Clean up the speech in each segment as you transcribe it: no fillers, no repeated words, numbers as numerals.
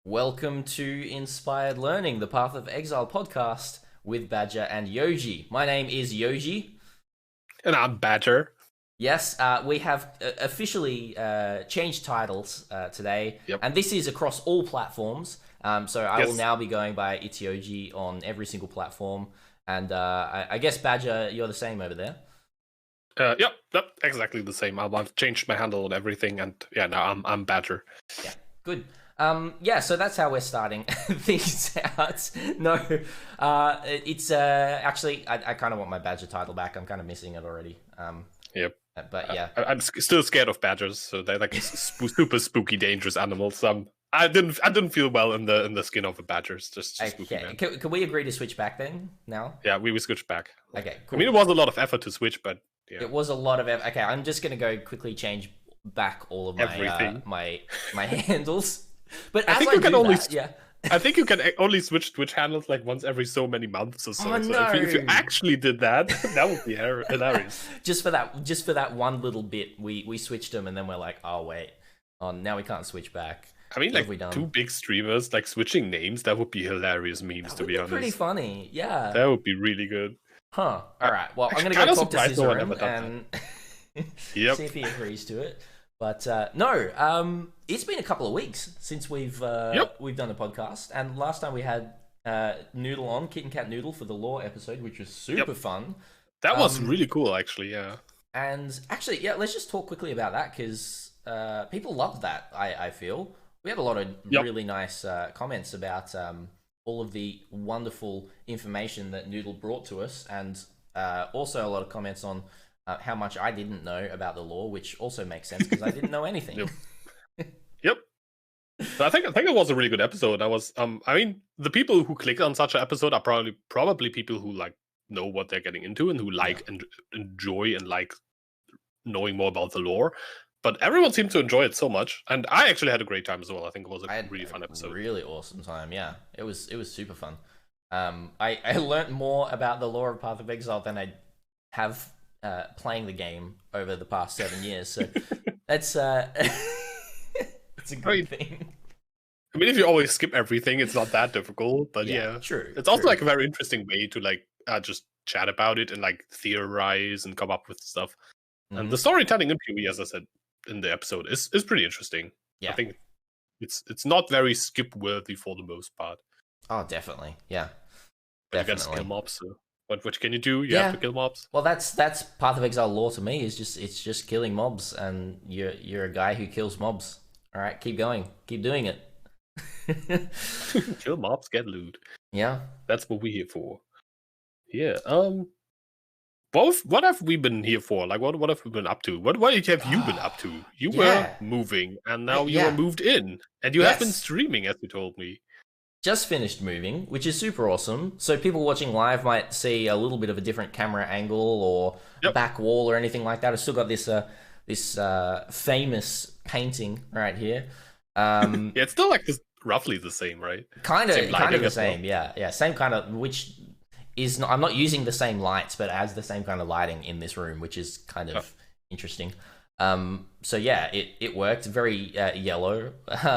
Welcome to Inspired Learning, the Path of Exile podcast with Badger and Yoji. My name is Yoji. And I'm Banter. Yes, we have officially changed titles today, Yep. and this is across all platforms. So I will Yes. now be going by It's Yoji on every single platform, and I guess Badger, you're the same over there. Yep, exactly the same. I've changed my handle and everything, and yeah, now I'm Badger. Yeah, good. Yeah, so that's how we're starting things out. No, it's actually I kind of want my Badger title back. I'm kind of missing it already. Yep. But yeah, I'm still scared of badgers. So they're like super spooky, dangerous animals. I didn't feel well in the skin of the badgers. Just spooky, okay. man. Can we agree to switch back then? Now? Yeah, we switched back. Okay, cool. I mean, it was a lot of effort to switch, but yeah, It was a lot of okay. I'm just gonna go quickly change back all of my Everything. my handles. But I as think I you can do only that, yeah. I think you can only switch Twitch handles like once every so many months or so. Oh, So no. if you actually did that, that would be hilarious. Just for that one little bit, we switched them, and then we're like, oh wait, now we can't switch back. I mean, What have we like done? two big streamers like switching names, that would be hilarious memes, That to would be be honest. pretty funny, yeah. That would be really good. Huh. All right. Well, I'm Actually, gonna go kinda talk to surprised no one Caesar ever done and Yep. see if he agrees to it. But no, it's been a couple of weeks since we've done a podcast, and last time we had Noodle on, Kit and Cat Noodle, for the lore episode, which was super fun. That was really cool, actually, yeah. And actually, yeah, let's just talk quickly about that because people loved that. I feel we had a lot of really nice comments about all of the wonderful information that Noodle brought to us, and also a lot of comments on how much I didn't know about the lore, which also makes sense because I didn't know anything. Yep. So I think it was a really good episode. I mean, the people who click on such an episode are probably people who like know what they're getting into and who like and enjoy and like knowing more about the lore. But everyone seemed to enjoy it so much, and I actually had a great time as well. I think it was a really fun episode. Really awesome time. Yeah, it was super fun. I learned more about the lore of Path of Exile than I have playing the game over the past 7 years. So that's it's a good thing. I mean, if you always skip everything, it's not that difficult. But yeah, true. It's also like a very interesting way to like just chat about it and like theorize and come up with stuff. And the storytelling in PoE, as I said in the episode, is pretty interesting. Yeah, I think it's not very skip worthy for the most part. Oh, definitely. Yeah, But you got to kill mobs. So what can you do? You have to kill mobs. Well, that's Path of Exile lore to me. Is just killing mobs, and you're a guy who kills mobs. All right, keep going, keep doing it. Kill mobs, get loot. Yeah, that's what we're here for. Yeah. What have we been here for? Like, what have we been up to? What have you been up to? You were moving, and now you are moved in, and you have been streaming, as you told me. Just finished moving, which is super awesome. So people watching live might see a little bit of a different camera angle or back wall or anything like that. I've still got this famous painting right here. Yeah, it's still like this, roughly the same, right? Kind of the same. Well. Yeah, same kind of. Which is not, I'm not using the same lights, but it has the same kind of lighting in this room, which is kind of interesting. So yeah, it worked. Very yellow,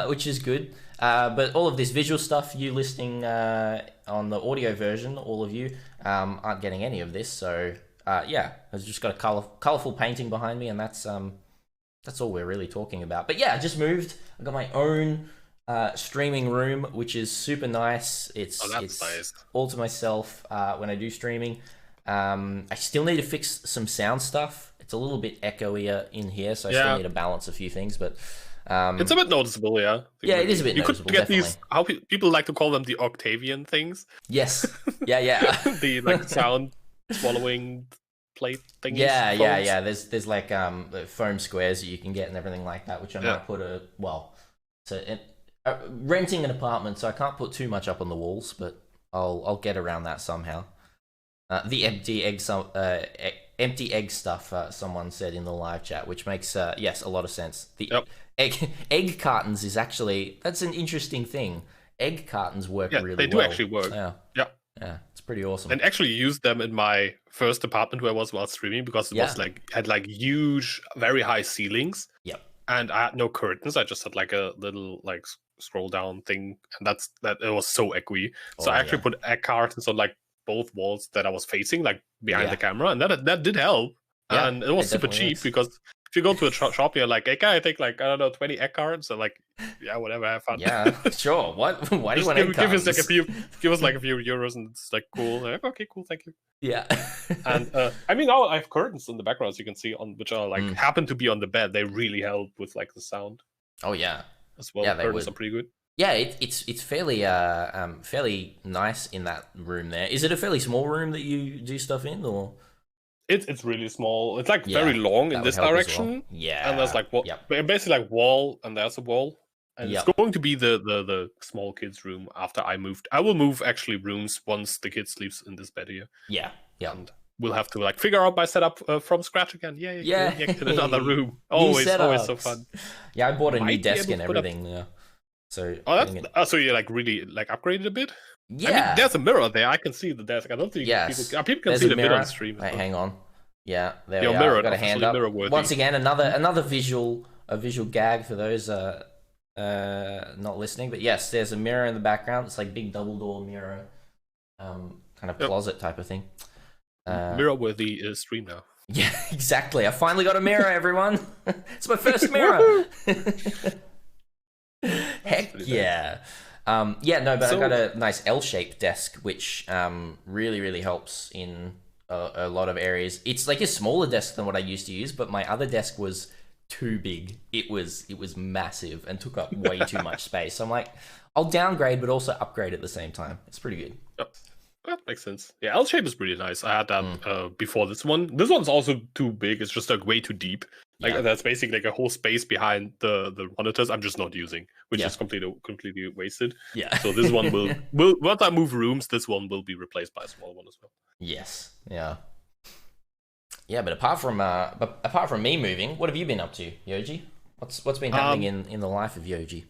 which is good. But all of this visual stuff, you listening on the audio version, all of you aren't getting any of this. So yeah, I've just got a colorful painting behind me, and that's all we're really talking about. But yeah, I just moved. I got my own streaming room, which is super nice. It's nice. All to myself when I do streaming. I still need to fix some sound stuff. It's a little bit echoier in here, so I still need to balance a few things. But it's a bit noticeable, yeah. Yeah, it is a bit noticeable. You could get definitely. these, how people like to call them, the Octavian things. Yes. Yeah. The like sound swallowing plate things. Yeah. There's like foam squares that you can get and everything like that, which I might put renting an apartment, so I can't put too much up on the walls, but I'll get around that somehow. The empty egg stuff, someone said in the live chat, which makes a lot of sense. The egg cartons is actually, that's an interesting thing. Egg cartons work really well. They do actually work. Yeah, it's pretty awesome. And actually used them in my first apartment where I was while streaming, because it was had huge, very high ceilings. Yep. and I had no curtains. I just had like a little like scroll down thing, and that it was so echoey. So I actually put egg cartons on like both walls that I was facing, like behind the camera, and that did help. Yeah, and it was super cheap because if you go to a shop, you're like, okay, I think like, I don't know, 20 egg cards, and like, yeah, whatever, have fun. Yeah, sure. What? Why do you want egg give cards? us like a few euros, and it's like cool. Like, okay, cool, thank you. Yeah. And I mean, now I have curtains in the background, as you can see, on which are like happen to be on the bed. They really help with like the sound. Oh yeah, as well. Yeah, they curtains would. are pretty good. Yeah, it's fairly fairly nice in that room there. Is it a fairly small room that you do stuff in, or? It's really small. It's like very long in this direction. Well. Yeah, and there's like basically like wall, and there's a wall, and it's going to be the small kids' room after I moved. I will move actually rooms once the kid sleeps in this bed here. Yeah. And we'll have to like figure out my setup from scratch again. Yeah. In another room. Always so fun. Yeah, I bought a new desk and everything. Yeah. So so you like really like upgraded a bit. Yeah, I mean, there's a mirror there. I can see the desk. I don't think people can see the mirror on stream. Wait, hang on. Yeah, there Your we mirror, are. Got a hand up. Once again, another visual gag for those not listening. But yes, there's a mirror in the background. It's like big double door mirror, kind of closet type of thing. Mirror worthy stream now. Yeah, exactly. I finally got a mirror, everyone. It's my first mirror. Heck yeah. But I got a nice L-shaped desk, which really helps in a lot of areas. It's like a smaller desk than what I used to use, but my other desk was too big. It was massive and took up way too much space. So I'm like, I'll downgrade, but also upgrade at the same time. It's pretty good. Yep. That makes sense. Yeah, L shape is pretty nice. I had that before this one. This one's also too big. It's just like way too deep. Like that's basically like a whole space behind the monitors I'm just not using, which is completely wasted. Yeah. So this one will once I move rooms, this one will be replaced by a small one as well. Yes. Yeah. Yeah, but apart from me moving, what have you been up to, Yoji? What's been happening in the life of Yoji?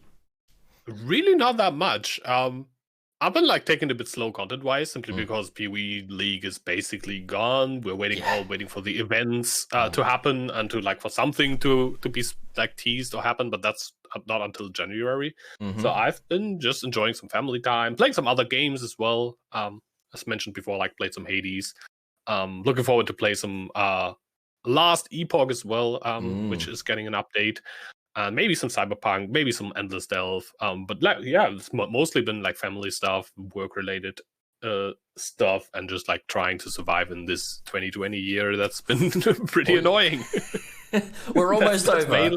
Really not that much. I've been like taking it a bit slow content-wise, simply because PoE League is basically gone. We're waiting for the events to happen and to like for something to be like teased or happen, but that's not until January. So I've been just enjoying some family time, playing some other games as well. As mentioned before, like played some Hades. Looking forward to play some Last Epoch as well, which is getting an update. And maybe some Cyberpunk, maybe some Endless Delve. But like, it's mostly been like family stuff, work-related stuff, and just like trying to survive in this 2020 year that's been pretty annoying. We're almost over.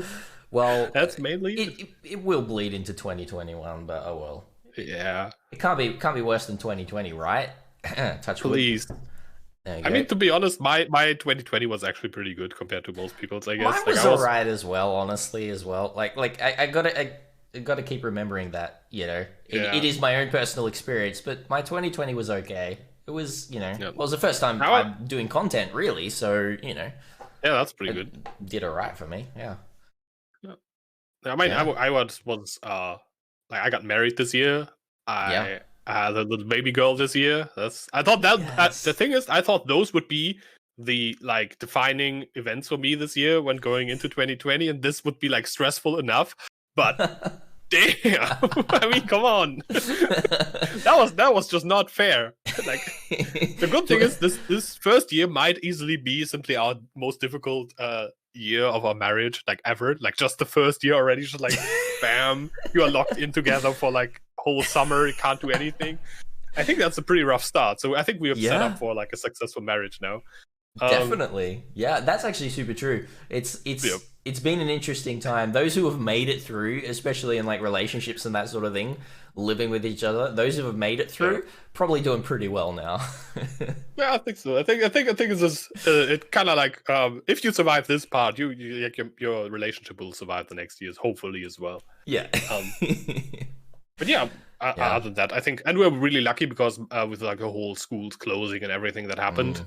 Well, that's mainly it will bleed into 2021, but oh well. Yeah, it can't be worse than 2020, right? Touch wood. Please. I mean, to be honest, my 2020 was actually pretty good compared to most people's, I guess. Mine was alright as well, honestly, as well. Like I gotta keep remembering that, you know, it is my own personal experience, but my 2020 was okay. It was, you know, well, it was the first time I'm doing content, really, so, you know. Yeah, that's pretty good. Did alright for me, yeah. I mean, I was like, I got married this year. I had a little baby girl this year. I thought that the thing is, I thought those would be the like defining events for me this year when going into 2020, and this would be like stressful enough. But damn, I mean, come on, that was just not fair. Like the good thing is, this first year might easily be simply our most difficult year of our marriage, like ever. Like just the first year already, just like bam, you are locked in together for like whole summer, you can't do anything. I think that's a pretty rough start. So I think we have set up for like a successful marriage now. Definitely. Yeah, that's actually super true. It's been an interesting time. Those who have made it through, especially in like relationships and that sort of thing, living with each other, those who have made it through probably doing pretty well now. Yeah, I think so. I think it's just it kind of like if you survive this part, you like your relationship will survive the next years, hopefully as well. Yeah. But other than that, I think, and we're really lucky because with like the whole schools closing and everything that happened,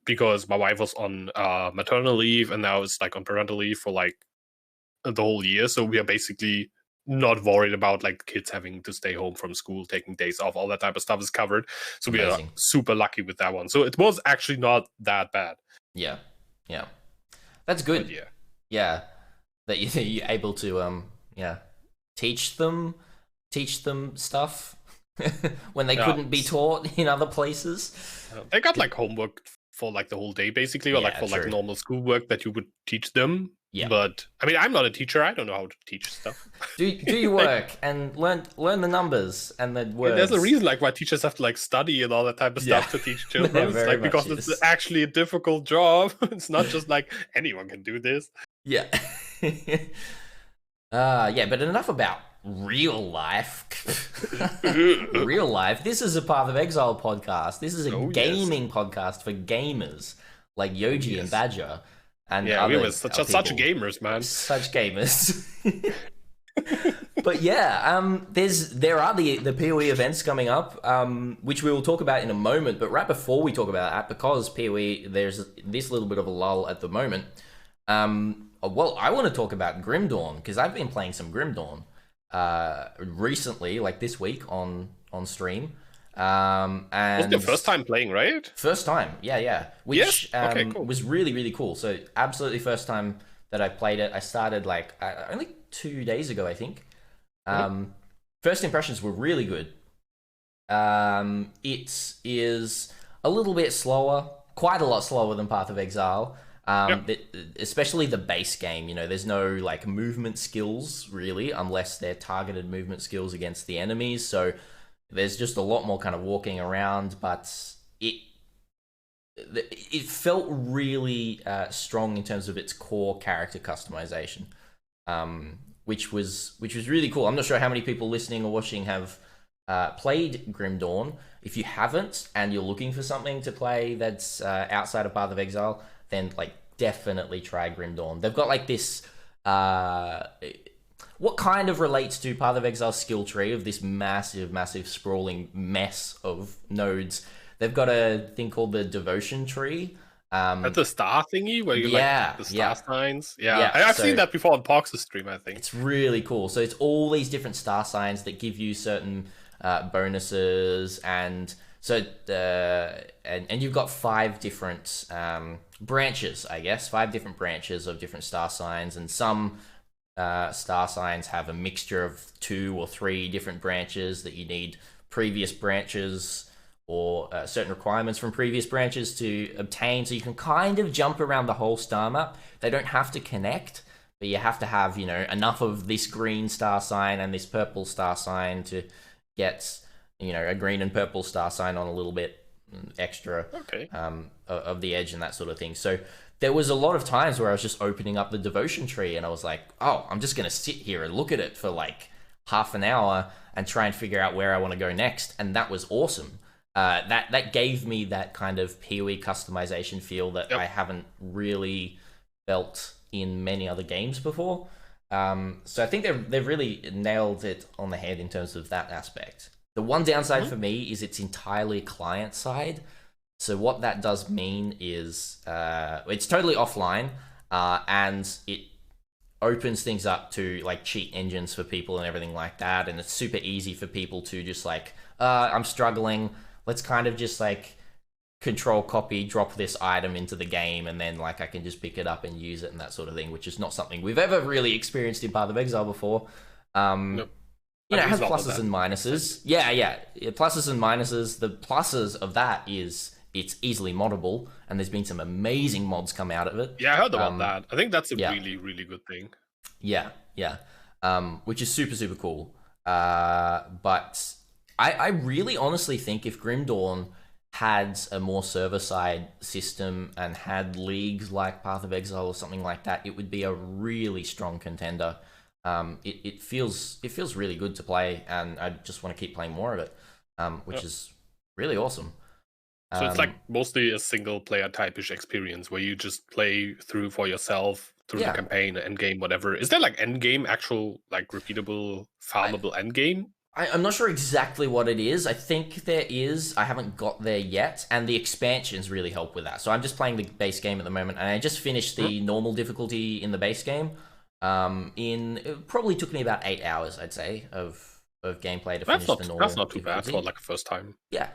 because my wife was on maternal leave and now it's like on parental leave for like the whole year. So we are basically not worried about like kids having to stay home from school, taking days off, all that type of stuff is covered. So we are super lucky with that one. So it was actually not that bad. Yeah. That's good. But yeah. that you're able to teach them stuff when they couldn't be taught in other places. They got like homework for like the whole day basically, or like for like normal schoolwork that you would teach them. Yeah. But I mean, I'm not a teacher. I don't know how to teach stuff. Do your work and learn the numbers and the words. There's a reason like why teachers have to like study and all that type of stuff to teach children. It's like because it's actually a difficult job. It's not just like anyone can do this. Yeah. But enough about real life. Real life. This is a Path of Exile podcast. This is a gaming podcast for gamers like Yoji and Badger. And we were such gamers, man. Such gamers. But there are the PoE events coming up, which we will talk about in a moment. But right before we talk about that, because PoE, there's this little bit of a lull at the moment. Well, I want to talk about Grim Dawn, because I've been playing some Grim Dawn recently, like this week on stream. And it was your first time playing, right? First time, yeah. Which cool. was really, really cool. So absolutely first time that I played it. I started like only 2 days ago, I think. First impressions were really good. It is a little bit slower, quite a lot slower than Path of Exile. Especially the base game, there's no like movement skills really, unless they're targeted movement skills against the enemies. So there's just a lot more kind of walking around, but it felt really strong in terms of its core character customization, which was really cool. I'm not sure how many people listening or watching have played Grim Dawn. If you haven't and you're looking for something to play that's outside of Path of Exile, then like definitely try Grim Dawn. They've got like this what kind of relates to Path of Exile skill tree of this massive sprawling mess of nodes. They've got a thing called the devotion tree. At the star thingy where you like the star signs. I've seen that before on Pox's stream, I think. It's really cool. So it's all these different star signs that give you certain bonuses, and so and you've got 5 different branches, I guess, 5 different branches of different star signs, and some star signs have a mixture of 2 or 3 different branches that you need previous branches or certain requirements from previous branches to obtain, so you can kind of jump around the whole star map. They don't have to connect, but you have to have, enough of this green star sign and this purple star sign to get, a green and purple star sign on a little bit extra of the edge and that sort of thing. So there was a lot of times where I was just opening up the devotion tree and I was like, oh, I'm just going to sit here and look at it for like half an hour and try and figure out where I want to go next. And that was awesome. That gave me that kind of PoE customization feel that I haven't really felt in many other games before. So I think they've really nailed it on the head in terms of that aspect. The one downside for me is it's entirely client side. So what that does mean is it's totally offline, and it opens things up to like cheat engines for people and everything like that. And it's super easy for people to just like, I'm struggling. Let's kind of just like control copy, drop this item into the game, and then like I can just pick it up and use it and that sort of thing, which is not something we've ever really experienced in Path of Exile before. Nope. It has pluses and minuses. Yeah, pluses and minuses. The pluses of that is it's easily moddable, and there's been some amazing mods come out of it. Yeah, I heard about that. I think that's a really, really good thing. Yeah. Which is super, super cool. But I really honestly think if Grim Dawn had a more server-side system and had leagues like Path of Exile or something like that, it would be a really strong contender. It feels really good to play, and I just want to keep playing more of it, which is really awesome. So it's like mostly a single player type-ish experience where you just play through for yourself through the campaign, endgame, whatever. Is there like endgame, actual like repeatable, farmable endgame? I'm not sure exactly what it is. I think there is. I haven't got there yet, and the expansions really help with that. So I'm just playing the base game at the moment, and I just finished the normal difficulty in the base game. It probably took me about 8 hours, I'd say, of gameplay to finish the normal. That's not too bad for like a first time. Yeah.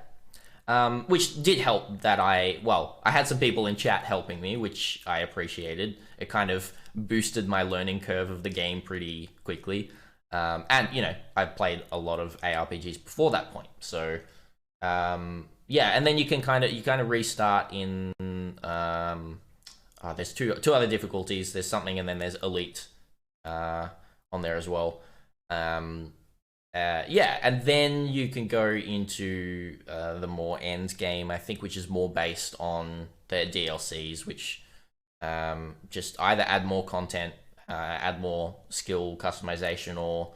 Which did help that I had some people in chat helping me, which I appreciated. It kind of boosted my learning curve of the game pretty quickly. And, you know, I've played a lot of ARPGs before that point. So, yeah, and then you kind of restart in, there's two other difficulties. There's something, and then there's Elite on there as well. Yeah, and then you can go into the more end game, I think, which is more based on the DLCs, which just either add more content, add more skill customization, or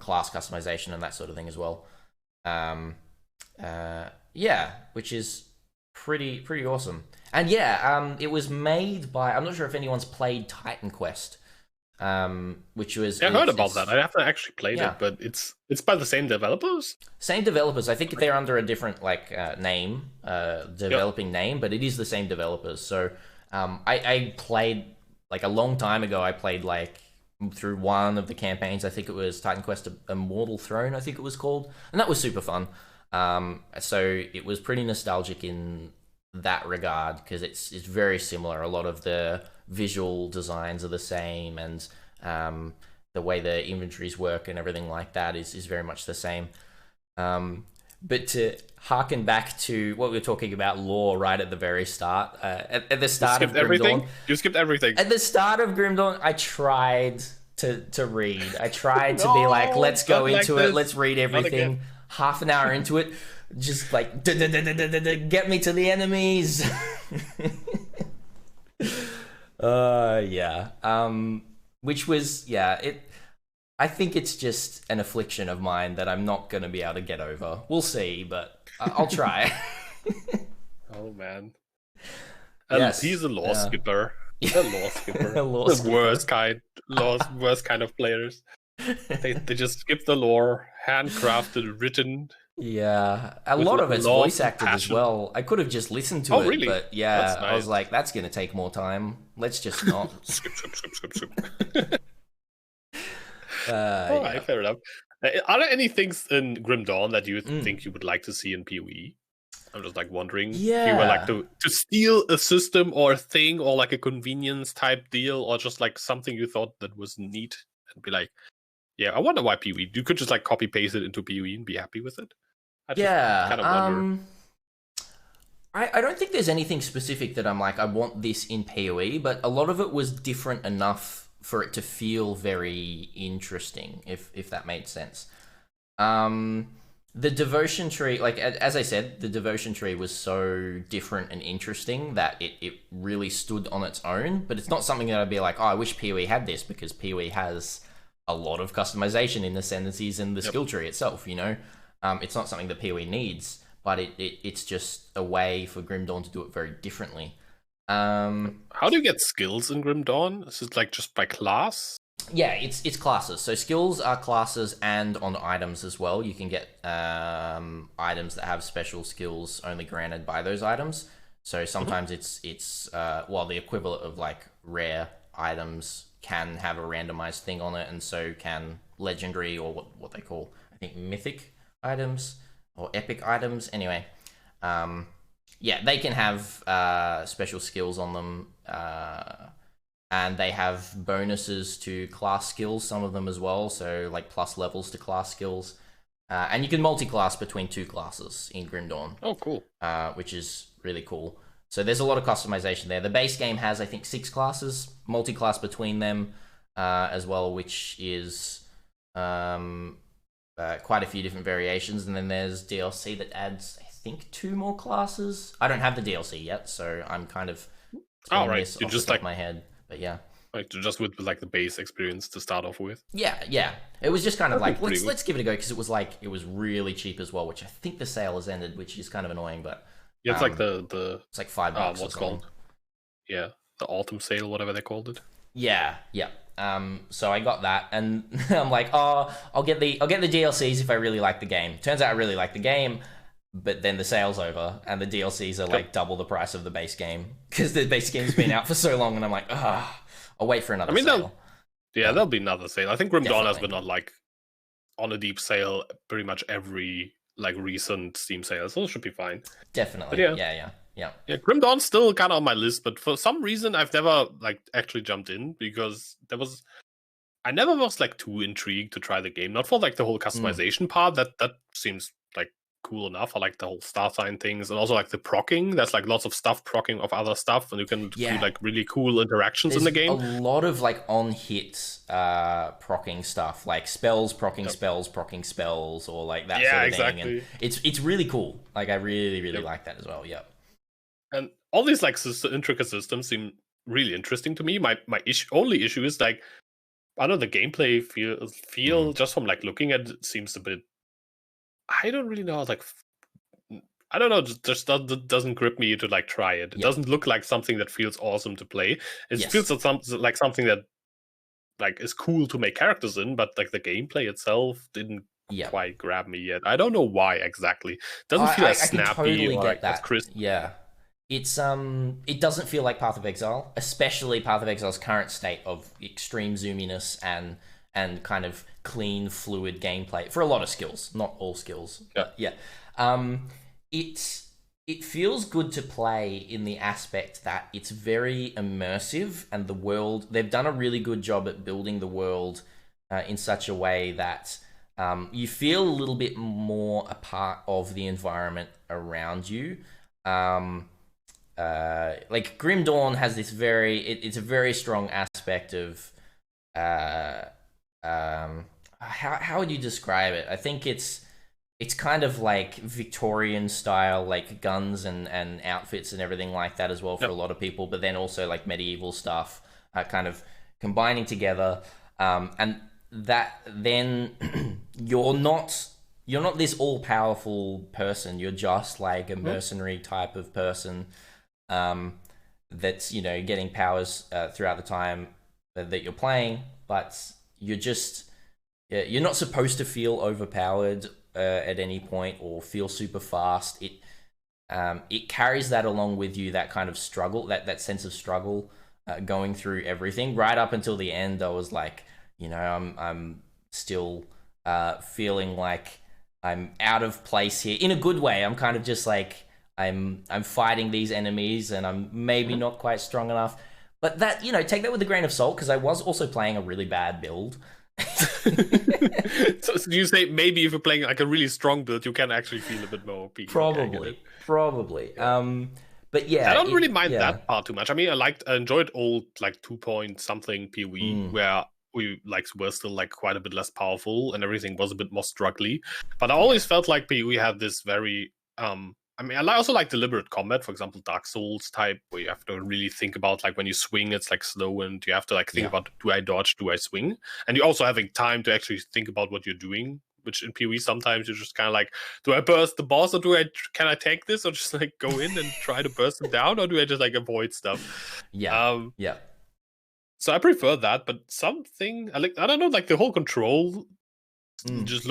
class customization and that sort of thing as well. Yeah, which is pretty awesome. And yeah, it was made by, I'm not sure if anyone's played Titan Quest. Which was... I heard about that. I haven't actually played it, but it's by the same developers? Same developers. I think they're under a different name, developing name, but it is the same developers. So I played, like a long time ago, I played like through one of the campaigns. I think it was Titan Quest Immortal Throne, I think it was called. And that was super fun. So it was pretty nostalgic in that regard, because it's very similar. A lot of the visual designs are the same, and the way the inventories work and everything like that is very much the same. But to harken back to what we were talking about, lore right at the very start, at the start of Grim Dawn. You skipped everything. At the start of Grim Dawn, I tried to read. I tried to be like, let's go into it, let's read everything. Half an hour into it, just like, get me to the enemies. Yeah. Which was, yeah, I think it's just an affliction of mine that I'm not going to be able to get over. We'll see, but I'll try. Oh, man. Yes. He's a lore skipper. A lore skipper. The worst kind of players. They just skip the lore, handcrafted, written. Yeah, a lot of it's voice acted as well. I could have just listened to it, really? But yeah, nice. I was like, that's going to take more time. Let's just not. skip. All right, fair enough. Are there any things in Grim Dawn that you think you would like to see in PoE? I'm just like wondering if you were like to steal a system or a thing, or like a convenience type deal, or just like something you thought that was neat and be like, yeah, I wonder why PoE. You could just like copy paste it into PoE and be happy with it. Kind of wonder. I don't think there's anything specific that I'm like, I want this in PoE, but a lot of it was different enough for it to feel very interesting, if that made sense. The devotion tree, like as I said, the devotion tree was so different and interesting that it really stood on its own, but it's not something that I'd be like, oh, I wish PoE had this, because PoE has a lot of customization in the ascendancies and the skill tree itself, you know? It's not something that PoE needs, but it's just a way for Grim Dawn to do it very differently. How do you get skills in Grim Dawn? Is it like just by class? Yeah, it's classes. So skills are classes and on items as well. You can get items that have special skills only granted by those items. So sometimes it's the equivalent of like rare items can have a randomized thing on it, and so can legendary, or what they call, I think, mythic items or epic items. Anyway, yeah, they can have special skills on them, and they have bonuses to class skills, some of them as well, so like plus levels to class skills. And you can multi-class between two classes in Grim Dawn. Oh, cool. Which is really cool. So there's a lot of customization there. The base game has, I think, 6 classes, multi-class between them as well, which is quite a few different variations. And then there's DLC that adds, I think, 2 more classes. I don't have the DLC yet, so I'm kind of this off the top of my head. But yeah. Like just with like the base experience to start off with. Yeah. It was just kind of like, let's give it a go, because it was really cheap as well, which I think the sale has ended, which is kind of annoying, but yeah, it's like it's like $5. What's called? Yeah, the autumn sale, whatever they called it. Yeah. So I got that, and I'm like, oh, I'll get the DLCs if I really like the game. Turns out I really like the game, but then the sale's over, and the DLCs are like double the price of the base game, because the base game's been out for so long, and I'm like, I'll wait for another sale. There'll be another sale. I think Grim Dawn has been on like on a deep sale pretty much every like recent Steam sales, so it should be fine. Definitely. Yeah. Grim Dawn's still kind of on my list, but for some reason I've never like actually jumped in because I never was like too intrigued to try the game. Not for like the whole customization part. That seems like cool enough. I like the whole star sign things, and also like the proccing. There's like lots of stuff proccing of other stuff, and you can do like really cool interactions in the game. A lot of like on hit proccing stuff, like spells proccing spells proccing spells, or like that sort of thing. And it's really cool. Like I really like that as well. Yeah. And all these like intricate systems seem really interesting to me. My only issue is like, I don't know, the gameplay feel just from like looking at it seems a bit. I don't really know. Like, I don't know. Just doesn't grip me to like try it. It doesn't look like something that feels awesome to play. It feels like something that like is cool to make characters in, but like the gameplay itself didn't quite grab me yet. I don't know why exactly. It doesn't feel as snappy totally or like as crisp. Yeah. It's it doesn't feel like Path of Exile, especially Path of Exile's current state of extreme zoominess and kind of clean, fluid gameplay for a lot of skills, not all skills. But it feels good to play in the aspect that it's very immersive, and the world, they've done a really good job at building the world in such a way that you feel a little bit more a part of the environment around you. Like Grim Dawn has this it's a very strong aspect of how would you describe it? I think it's kind of like Victorian style, like guns and outfits and everything like that as well for a lot of people, but then also like medieval stuff kind of combining together, and that then you're not this all-powerful person. You're just like a mercenary type of person that's, you know, getting powers throughout the time that you're playing, but you're not supposed to feel overpowered at any point or feel super fast. It carries that along with you, that kind of struggle, that sense of struggle going through everything right up until the end. I was like, you know, I'm still feeling like I'm out of place here in a good way. I'm kind of just like, I'm fighting these enemies and I'm maybe not quite strong enough, but that, you know, take that with a grain of salt, because I was also playing a really bad build. So you say maybe if you're playing like a really strong build, you can actually feel a bit more OP. Probably. But yeah, I don't really mind that part too much. I mean, I enjoyed old like 2 point something PoE where we like were still like quite a bit less powerful and everything was a bit more struggly. But I always felt like PoE had this very I mean, I also like deliberate combat, for example, Dark Souls type, where you have to really think about, like, when you swing, it's, like, slow, and you have to, like, think about, do I dodge, do I swing? And you're also having time to actually think about what you're doing, which in PoE sometimes you're just kind of like, do I burst the boss, or can I take this, or just, like, go in and try to burst them down, or do I just, like, avoid stuff? So I prefer that, but something, I don't know, like, the whole control...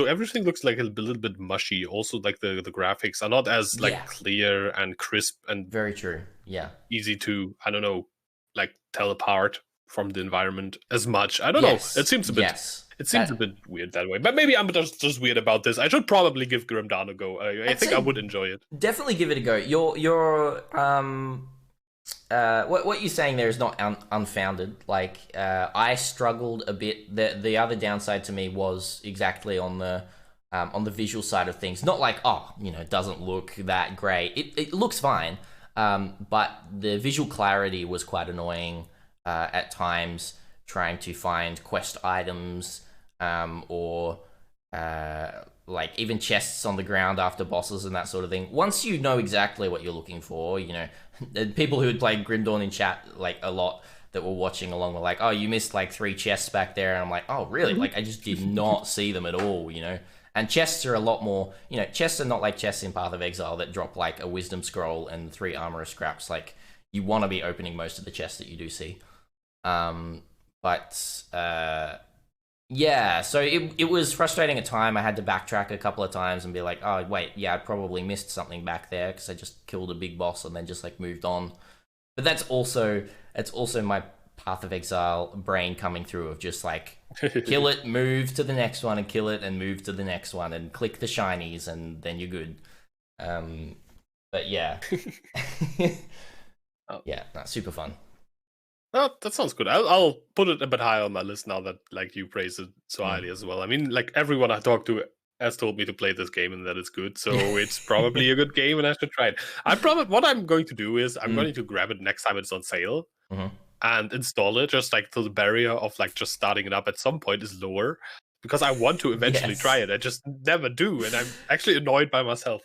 everything looks like a little bit mushy. Also, like the graphics are not as like clear and crisp and very true. Easy to, I don't know, like tell apart from the environment as much. I don't know. It seems a bit. It seems a bit weird that way. But maybe I'm just weird about this. I should probably give Grim Dawn a go. I think I would enjoy it. Definitely give it a go. You're what you're saying there is not unfounded. Like, I struggled a bit. The other downside to me was exactly on the visual side of things. Not like, it doesn't look that great. It looks fine, but the visual clarity was quite annoying at times. Trying to find quest items, or like even chests on the ground after bosses and that sort of thing. Once you know exactly what you're looking for, you know, people who had played Grim Dawn in chat like a lot that were watching along were like, oh, you missed like 3 chests back there. And I'm like, oh, really? Like, I just did not see them at all, you know? And chests are a lot more, you know, chests are not like chests in Path of Exile that drop like a wisdom scroll and 3 armor scraps. Like, you want to be opening most of the chests that you do see. Yeah, so it was frustrating at time. I had to backtrack a couple of times and be like, oh, wait, yeah, I probably missed something back there because I just killed a big boss and then just, like, moved on. But that's also my Path of Exile brain coming through of just like kill it, move to the next one, and kill it and move to the next one, and click the shinies, and then you're good. But yeah, yeah, that's super fun. Oh, that sounds good. I'll put it a bit higher on my list now that like you praised it so highly as well. I mean, like everyone I talked to has told me to play this game and that it's good, so it's probably a good game and I should try it. What I'm going to do is I'm going to grab it next time it's on sale and install it. Just like the barrier of like just starting it up at some point is lower because I want to eventually try it. I just never do, and I'm actually annoyed by myself.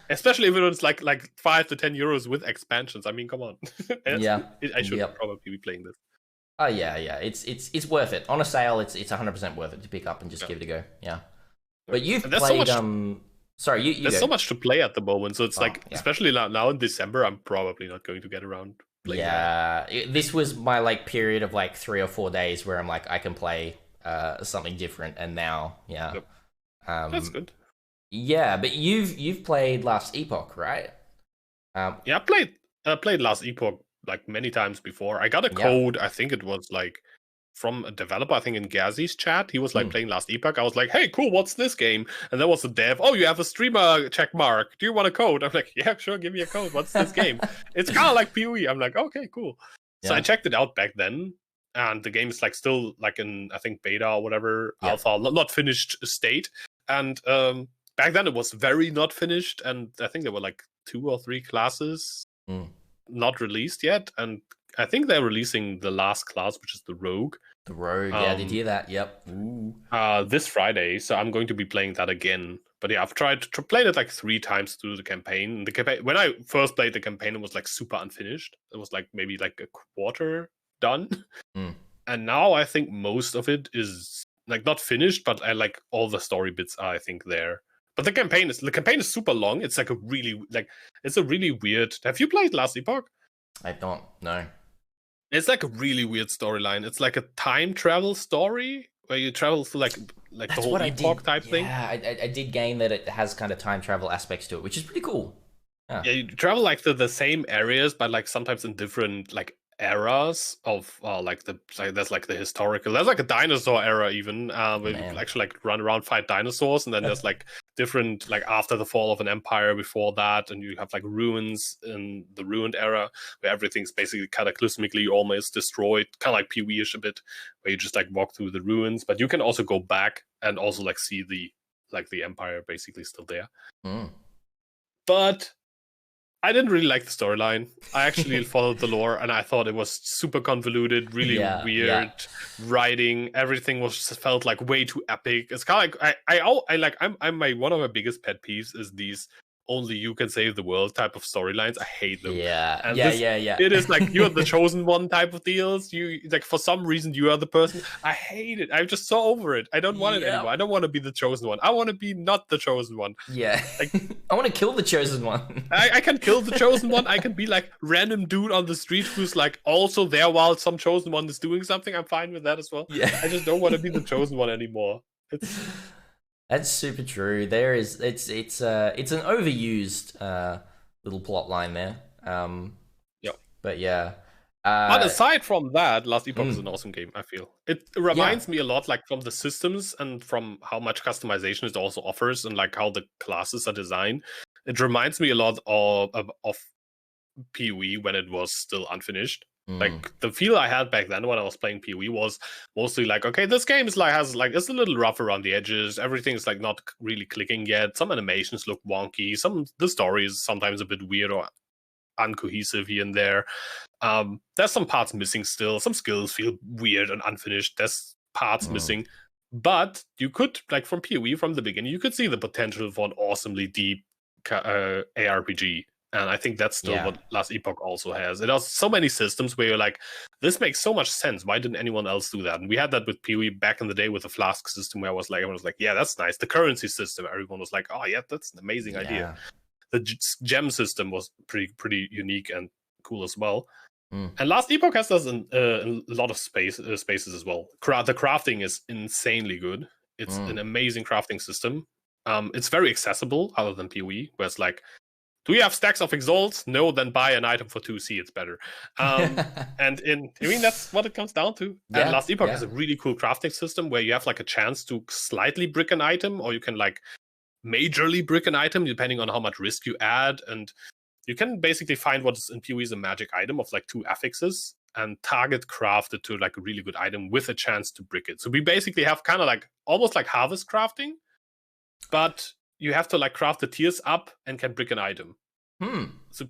Especially if it's like 5 to 10 euros with expansions. I mean, come on. I should probably be playing this. Oh yeah, it's worth it. On a sale, it's 100% worth it to pick up and just give it a go. Yeah. But you've played sorry, you there's so much to play at the moment, so it's especially now in December, I'm probably not going to get around playing. Yeah. This was my like period of like 3 or 4 days where I'm like I can play something different, and now that's good. Yeah, but you've played Last Epoch, right? Yeah, I played Last Epoch like many times before. I got a code, I think it was like from a developer, I think in Gazi's chat. He was like playing Last Epoch. I was like, hey, cool, what's this game? And there was a dev, oh, you have a streamer check mark. Do you want a code? I'm like, yeah, sure, give me a code. What's this game? It's kind of like PoE. I'm like, okay, cool. So I checked it out back then. And the game is like still like in, I think, beta or whatever, alpha, not finished state. And back then it was very not finished. And I think there were like 2 or 3 classes not released yet, and I think they're releasing the last class, which is the Rogue. The Rogue, yeah, did you hear that? Yep. Ooh. This Friday, so I'm going to be playing that again. But yeah, I've tried to play it like 3 times through the campaign. When I first played the campaign, it was like super unfinished. It was like maybe like a quarter done. And now I think most of it is like not finished, but I like all the story bits are, I think, there. But the campaign is super long. It's like a really weird. Have you played Last Epoch? I don't know. It's like a really weird storyline. It's like a time travel story where you travel through like the whole epoch type thing. Yeah, I did game that it has kind of time travel aspects to it, which is pretty cool. Yeah, you travel like the same areas, but like sometimes in different like eras of there's like the historical, there's like a dinosaur era even where you actually like run around, fight dinosaurs, and then there's like different like after the fall of an empire before that, and you have like ruins in the ruined era where everything's basically cataclysmically almost destroyed, kind of like PoE-ish a bit, where you just like walk through the ruins, but you can also go back and also like see the empire basically still there. But I didn't really like the storyline. I actually followed the lore, and I thought it was super convoluted, really weird writing. Everything felt like way too epic. It's kind of like one of my biggest pet peeves is these only you can save the world type of storylines. I hate them. Yeah. It is like you're the chosen one type of deals. You like for some reason you are the person. I hate it. I'm just so over it. I don't want it anymore. I don't want to be the chosen one. I want to be not the chosen one. Yeah. Like, I want to kill the chosen one. I can kill the chosen one. I can be like random dude on the street who's like also there while some chosen one is doing something. I'm fine with that as well. Yeah. I just don't want to be the chosen one anymore. That's super true. It's an overused little plot line there. But yeah. But aside from that, Last Epoch is an awesome game, I feel. It reminds me a lot like from the systems and from how much customization it also offers and like how the classes are designed. It reminds me a lot of PoE when it was still unfinished. Like the feel I had back then when I was playing PoE was mostly like, okay, this game is like it's a little rough around the edges. Everything's like not really clicking yet. Some animations look wonky. The story is sometimes a bit weird or uncohesive here and there. There's some parts missing still. Some skills feel weird and unfinished. There's parts missing. But you could, like from PoE from the beginning, you could see the potential for an awesomely deep ARPG. And I think that's still what Last Epoch also has. It has so many systems where you're like, this makes so much sense. Why didn't anyone else do that? And we had that with PoE back in the day with the Flask system where everyone was like, yeah, that's nice. The currency system, everyone was like, oh yeah, that's an amazing idea. The gem system was pretty unique and cool as well. And Last Epoch has a lot of spaces as well. The crafting is insanely good. It's an amazing crafting system. It's very accessible other than PoE, where it's like, Do you have stacks of exalts? No, then buy an item for 2C. It's better. And that's what it comes down to. Yeah, and Last Epoch has a really cool crafting system where you have like a chance to slightly brick an item, or you can like majorly brick an item depending on how much risk you add. And you can basically find what is in PoE is a magic item of like 2 affixes and target craft it to like a really good item with a chance to brick it. So we basically have kind of like almost like harvest crafting, but you have to like craft the tiers up and can brick an item. So,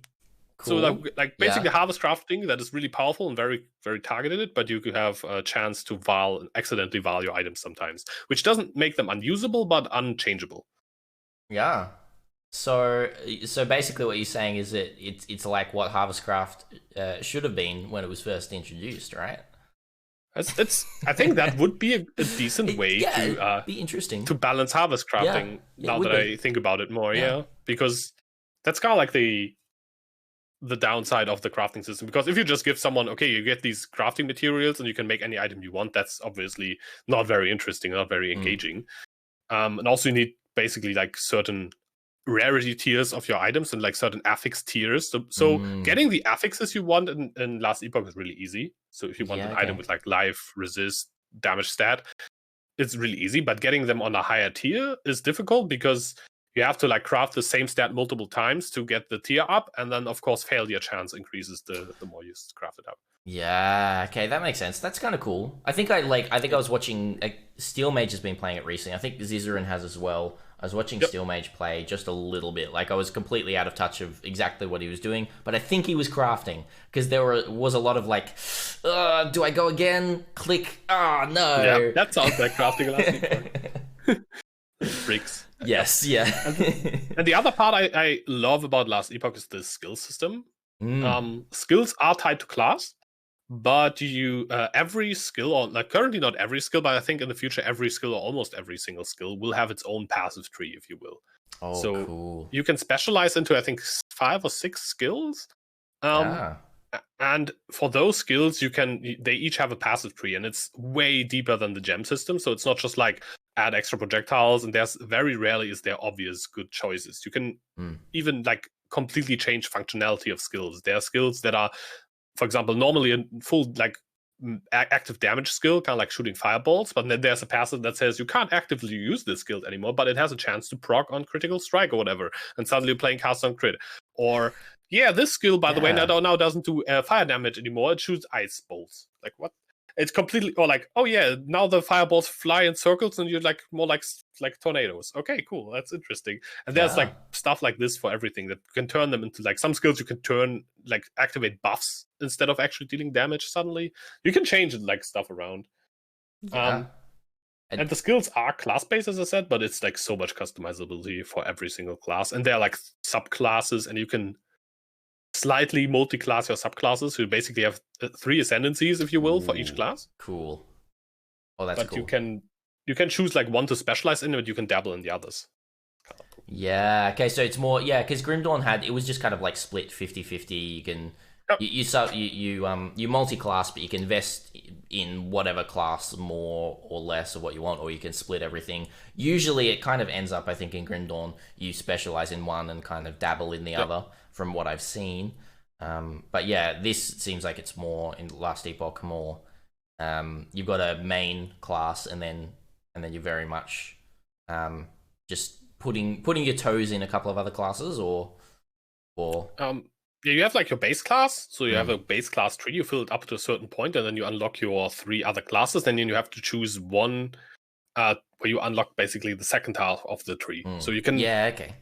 cool. So like basically harvest crafting that is really powerful and very, very targeted, but you could have a chance to accidentally val your items sometimes, which doesn't make them unusable, but unchangeable. Yeah. So basically what you're saying is that it's like what Harvestcraft should have been when it was first introduced, right? I think that would be a decent way to be interesting to balance harvest crafting. Now that I think about it more, because that's kind of like the downside of the crafting system. Because if you just give someone, okay, you get these crafting materials and you can make any item you want, that's obviously not very interesting, not very engaging. And also you need basically like certain rarity tiers of your items and like certain affix tiers. So getting the affixes you want in Last Epoch is really easy. So if you want an item with like life, resist, damage stat, it's really easy. But getting them on a higher tier is difficult because you have to like craft the same stat multiple times to get the tier up, and then of course failure chance increases the more you craft it up. Yeah, okay, that makes sense. That's kind of cool. I think I was watching Steel Mage has been playing it recently. I think Zizarin has as well. I was watching Steel Mage play just a little bit. Like I was completely out of touch of exactly what he was doing, but I think he was crafting because there was a lot of like, do I go again? Click. Oh no. Yeah, that sounds like crafting Last Epoch. Bricks. Yes, yeah. And the other part I love about Last Epoch is the skill system. Skills are tied to class, but you every skill, or like currently not every skill, but I think in the future every skill or almost every single skill will have its own passive tree, if you will. Oh, so cool. You can specialize into I think 5 or 6 skills. And for those skills, they each have a passive tree, and it's way deeper than the gem system. So it's not just like add extra projectiles, and there's very rarely is there obvious good choices. You can even like completely change functionality of skills. There are skills that are, for example, normally a full like active damage skill, kind of like shooting fireballs, but then there's a passive that says you can't actively use this skill anymore, but it has a chance to proc on critical strike or whatever, and suddenly you're playing cast on crit. Or this skill, by the way, now doesn't do fire damage anymore. It shoots ice bolts. Like what? It's completely, or like, now the fireballs fly in circles and you're like more like tornadoes. Okay, cool. That's interesting. And there's like stuff like this for everything that can turn them into like some skills you can turn, like activate buffs instead of actually dealing damage suddenly. You can change like stuff around. And the skills are class-based, as I said, but it's like so much customizability for every single class. And there are like subclasses, and you can slightly multi-class your subclasses. So you basically have 3 ascendancies, if you will, for each class. Cool. Oh, that's cool. But you can choose like one to specialize in, but you can dabble in the others. Yeah, okay, so it's more, because Grim Dawn it was just kind of like split 50-50. You can you multi-class, but you can invest in whatever class more or less of what you want, or you can split everything. Usually it kind of ends up, I think, in Grim Dawn, you specialize in one and kind of dabble in the other, from what I've seen. But yeah, this seems like it's more in Last Epoch more. You've got a main class, and then you're very much just putting your toes in a couple of other classes, or you have like your base class. So you have a base class tree, you fill it up to a certain point, and then you unlock your 3 other classes. Then you have to choose one where you unlock basically the second half of the tree. So you can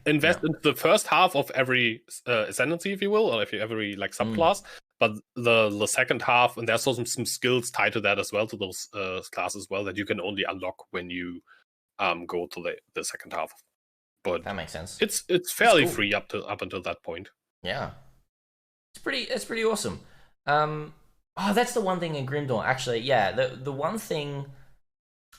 invest into the first half of every ascendancy, if you will, or if you every like subclass. But the second half, and there's also some skills tied to that as well, to those classes as well, that you can only unlock when you go to the second half. But that makes sense. It's fairly free up until that point. Yeah. It's pretty awesome. That's the one thing in Grim Dawn. Actually, the one thing,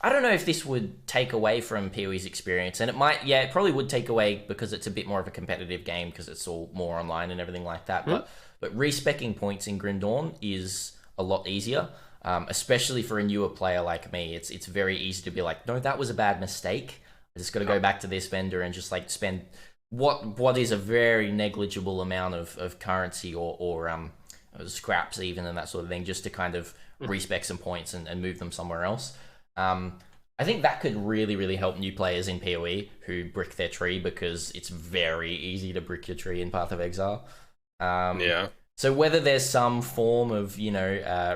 I don't know if this would take away from PoE's experience, and it might, it probably would take away because it's a bit more of a competitive game because it's all more online and everything like that. But respecking points in Grim Dawn is a lot easier, especially for a newer player like me. It's very easy to be like, no, that was a bad mistake. I just got to go back to this vendor and just like spend what is a very negligible amount of currency or scraps even and that sort of thing, just to kind of respec some points and move them somewhere else. I think that could really, really help new players in PoE who brick their tree, because it's very easy to brick your tree in Path of Exile. So whether there's some form of,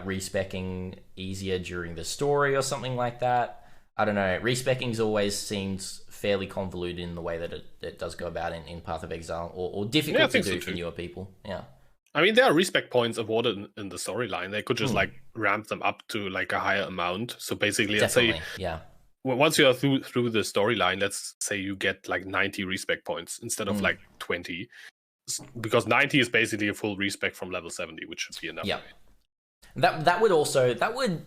respecking easier during the story or something like that, I don't know. Respecking's always seemed fairly convoluted in the way that it does go about in Path of Exile, or difficult to do for newer people. Yeah. I mean, there are respec points awarded in the storyline. They could just ramp them up to like a higher amount. So basically, let's say, once you are through the storyline, let's say you get like 90 respec points instead of like 20, because 90 is basically a full respec from level 70, which should be enough. Yeah. That would.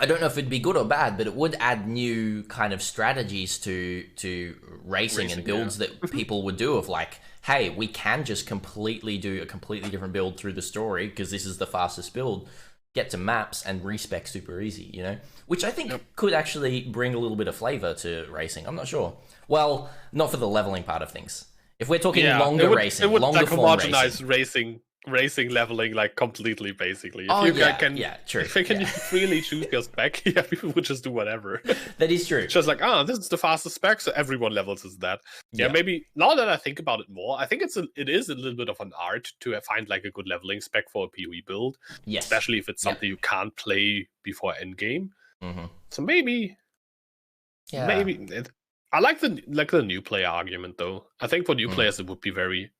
I don't know if it'd be good or bad, but it would add new kind of strategies to racing and builds that people would do, of like, hey, we can just completely do a completely different build through the story because this is the fastest build, get to maps and respec super easy, which I think could actually bring a little bit of flavor to racing. I'm not sure. Well, not for the leveling part of things. If we're talking longer racing, it would longer like form homogenize racing leveling like completely, basically. If true. If you can freely choose your spec, people would just do whatever. That is true. It's just like, this is the fastest spec, so everyone levels is that. Maybe now that I think about it more, I think it is a little bit of an art to find like a good leveling spec for a PoE build. Yes. Especially if it's something you can't play before endgame. So maybe I like the new player argument though. I think for new players it would be very,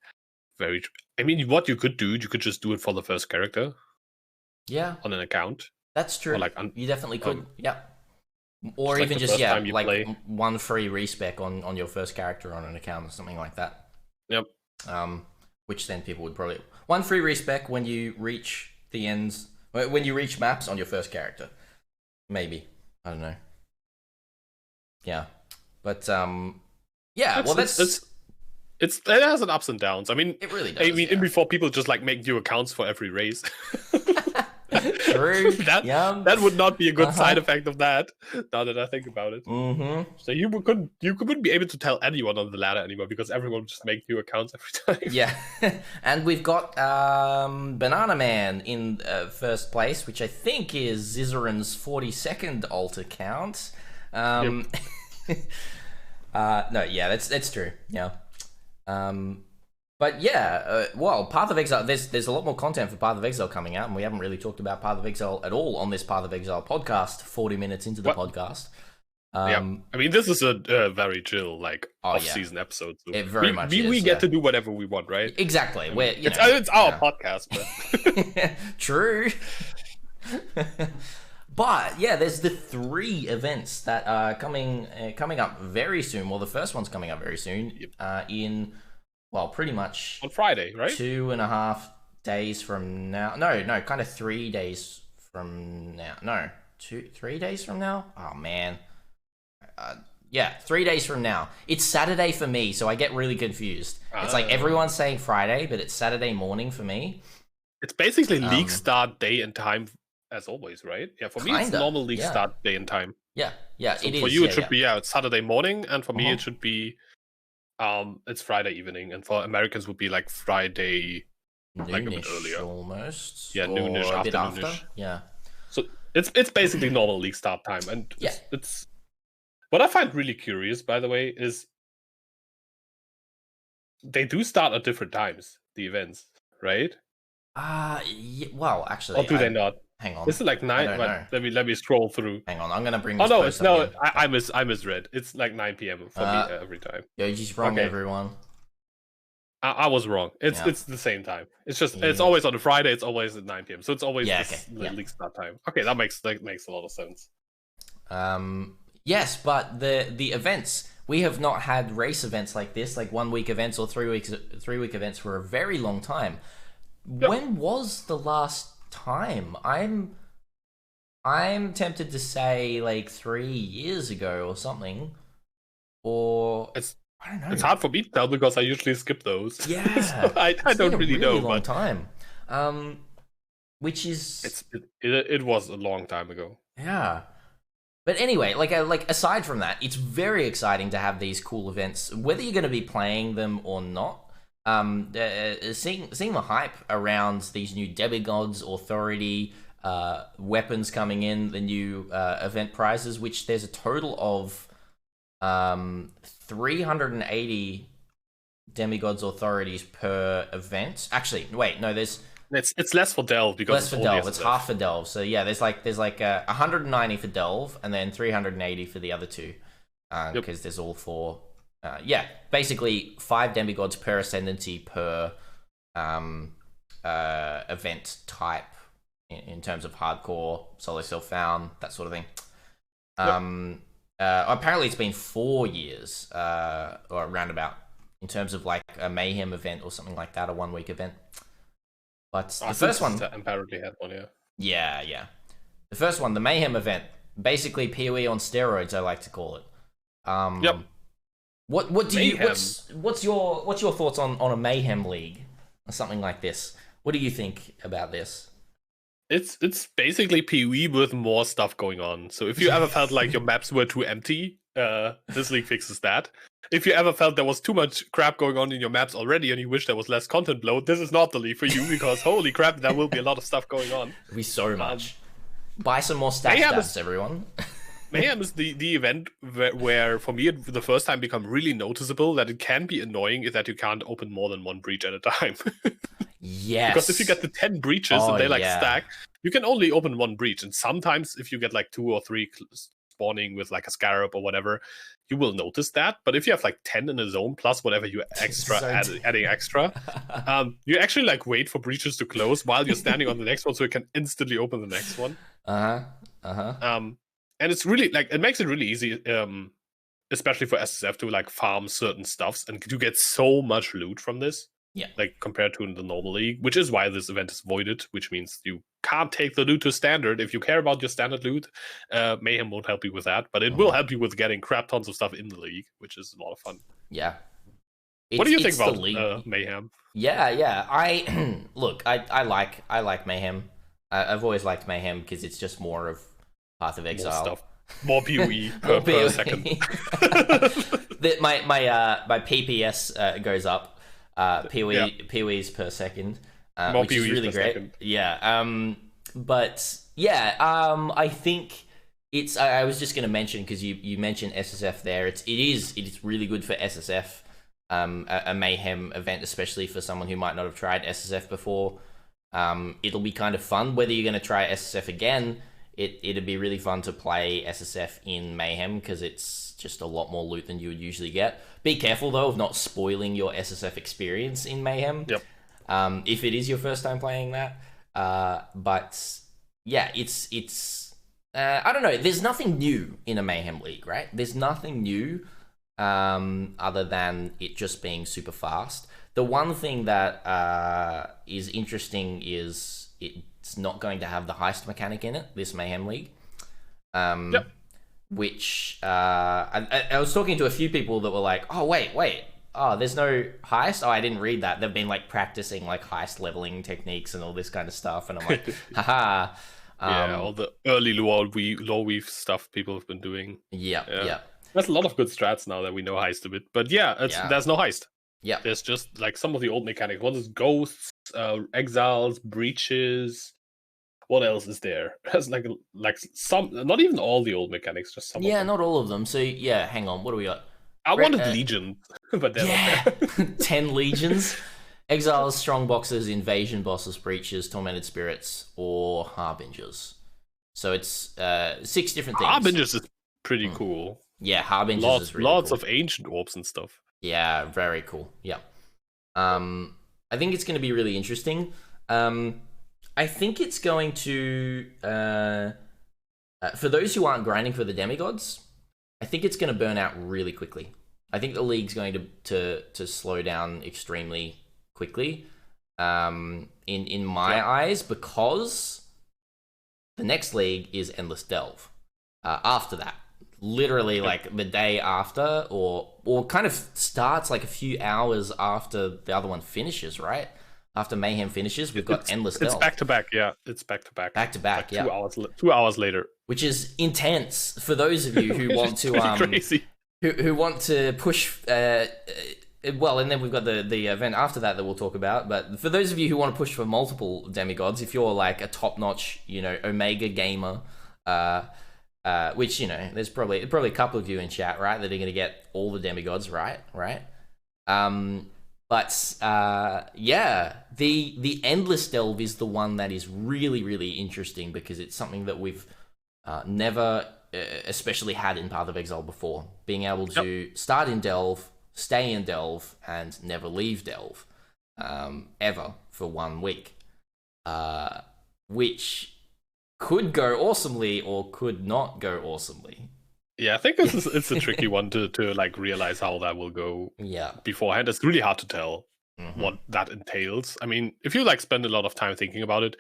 very. I mean, what you could do, you could just do it for the first character. Yeah. On an account. That's true. Or like you definitely could. Or even just one free respec on your first character on an account or something like that. Yep. Which then people would probably one free respec when you reach the ends, when you reach maps on your first character. Maybe. I don't know. Yeah. But it has an ups and downs. I mean, it really does. I mean, before people just like make new accounts for every race. True. That would not be a good side effect of that. Now that I think about it, so you couldn't be able to tell anyone on the ladder anymore because everyone would just make new accounts every time. Yeah, and we've got Banana Man in first place, which I think is Zizaran's 42nd alt account. No, that's true. Yeah. But Path of Exile, there's a lot more content for Path of Exile coming out, and we haven't really talked about Path of Exile at all on this Path of Exile podcast, 40 minutes into the podcast. I mean, this is a very chill, off-season episode. So it very much is. We get to do whatever we want, right? Exactly. It's our podcast, but... True. But there's the 3 events that are coming up very soon. Well, the first one's coming up very soon. In pretty much on Friday, right? 2.5 days from now. No, kind of 3 days from now. No, 3 days from now. Oh man. 3 days from now. It's Saturday for me, so I get really confused. It's like everyone's saying Friday, but it's Saturday morning for me. It's basically league start day and time. As always, right? Yeah, for me, it's normal league start day and time. Yeah, so it is. For you, it should be it's Saturday morning, and for me, it should be it's Friday evening, and for Americans, would be like Friday, noonish, like a bit earlier, almost. Yeah, noonish, a bit afternoonish. After. Yeah. So it's basically normal league start time, and it's what I find really curious, by the way, is they do start at different times. The events, right? Well, actually, or do they not? Hang on. This is like 9. Let me scroll through. Hang on, I'm gonna bring. Oh no, it's no. I misread. It's like 9 p.m. for me every time. Yoji's wrong, everyone. I was wrong. It's the same time. It's just it's always on a Friday. It's always at 9 p.m. So it's always the league start time. Okay, that makes a lot of sense. Yes, but the events, we have not had race events like this, like 1 week events or 3 week events for a very long time. Yep. When was the last time? I'm tempted to say like 3 years ago or something. Or I don't know. It's hard for me to tell because I usually skip those. Yeah, so I don't really know. Long time. Which is it was a long time ago. Yeah, But anyway, like aside from that, it's very exciting to have these cool events, whether you're going to be playing them or not. Seeing the hype around these new demigods, authority, weapons coming in, the new event prizes, which there's a total of 380 demigods authorities per event. Actually, wait, no, there's it's less for Delve because less for Delve. It's half for Delve. So yeah, there's 190 for Delve and then 380 for the other two, because there's all four. Basically 5 demigods per ascendancy per event type in terms of hardcore, solo self-found, that sort of thing. Apparently it's been 4 years, or around about, in terms of like a mayhem event or something like that, a 1 week event. But the first one apparently had one, yeah. The first one, the mayhem event, basically PoE on steroids, I like to call it. What do you what's your thoughts on a mayhem league or something like this? What do you think about this? It's basically PoE with more stuff going on. So if you ever felt like your maps were too empty, this league fixes that. If you ever felt there was too much crap going on in your maps already and you wish there was less content load, this is not the league for you, because holy crap, there will be a lot of stuff going on. It'll be so much. Buy some more stats, everyone. Mayhem is the event where for me, it the first time become really noticeable that it can be annoying is that you can't open more than 1 breach at a time. Yes. Because if you get the 10 breaches and they stack, you can only open 1 breach. And sometimes if you get like 2 or 3 spawning with like a scarab or whatever, you will notice that. But if you have like 10 in a zone plus whatever you adding extra, you actually like wait for breaches to close while you're standing on the next one so you can instantly open the next one. And it's really like, it makes it really easy, especially for SSF to like farm certain stuffs and to get so much loot from this. Yeah. Like compared to the normal league, which is why this event is voided, which means you can't take the loot to standard. If you care about your standard loot, Mayhem won't help you with that, but it will help you with getting crap tons of stuff in the league, which is a lot of fun. Yeah. What do you think about Mayhem? Yeah. I like Mayhem. I've always liked Mayhem because it's just more of Path of Exile. More PoE per second. My PPS goes up. PoEs per second, which is really great. Second. Yeah. But yeah, I think it's. I was just going to mention, because you mentioned SSF there. It is really good for SSF. A mayhem event, especially for someone who might not have tried SSF before. It'll be kind of fun whether you're going to try SSF again. It'd be really fun to play SSF in Mayhem because it's just a lot more loot than you would usually get. Be careful though of not spoiling your SSF experience in Mayhem. Yep. If it is your first time playing that. But yeah, it's I don't know. There's nothing new in a Mayhem League, right? There's nothing new other than it just being super fast. The one thing that is interesting is it's not going to have the heist mechanic in it, this Mayhem League. Which I was talking to a few people that were like, oh, wait. Oh, there's no heist? Oh, I didn't read that. They've been like practicing like heist leveling techniques and all this kind of stuff. And I'm like, haha. All the early law weave stuff people have been doing. Yeah. There's a lot of good strats now that we know heist a bit. But there's no heist. Yeah. There's just like some of the old mechanics. What is ghosts, exiles, breaches? What else is there? There's like some, not even all the old mechanics, just some. Yeah, not all of them. So yeah, hang on. What do we got? I wanted Legion, but they're not there. 10 legions. Exiles, strong boxes, invasion bosses, breaches, tormented spirits, or harbingers. So it's 6 different things. Harbingers is pretty cool. Yeah, harbingers is really lots cool. of ancient orbs and stuff. Yeah, very cool. Yeah. I think it's going to be really interesting. I think it's going to, for those who aren't grinding for the demigods, I think it's going to burn out really quickly. I think the league's going to slow down extremely quickly, in my eyes, because the next league is Endless Delve. After that, literally like the day after, or kind of starts like a few hours after the other one finishes, right? After Mayhem finishes, we've got Endless Delve. It's back to back, yeah. It's back to back. Back to back, like 2 hours later. which is intense for those of you who want to crazy. Who want to push. Well, and then we've got the event after that we'll talk about. But for those of you who want to push for multiple demigods, if you're like a top-notch, Omega gamer, which there's probably a couple of you in chat, right, that are going to get all the demigods, right? The endless delve is the one that is really, really interesting because it's something that we've never especially had in Path of Exile before. Being able to start in delve, stay in delve, and never leave delve ever for 1 week, which could go awesomely or could not go awesomely. Yeah, I think it's a tricky one to like realize how that will go beforehand. It's really hard to tell what that entails. I mean, if you like spend a lot of time thinking about it,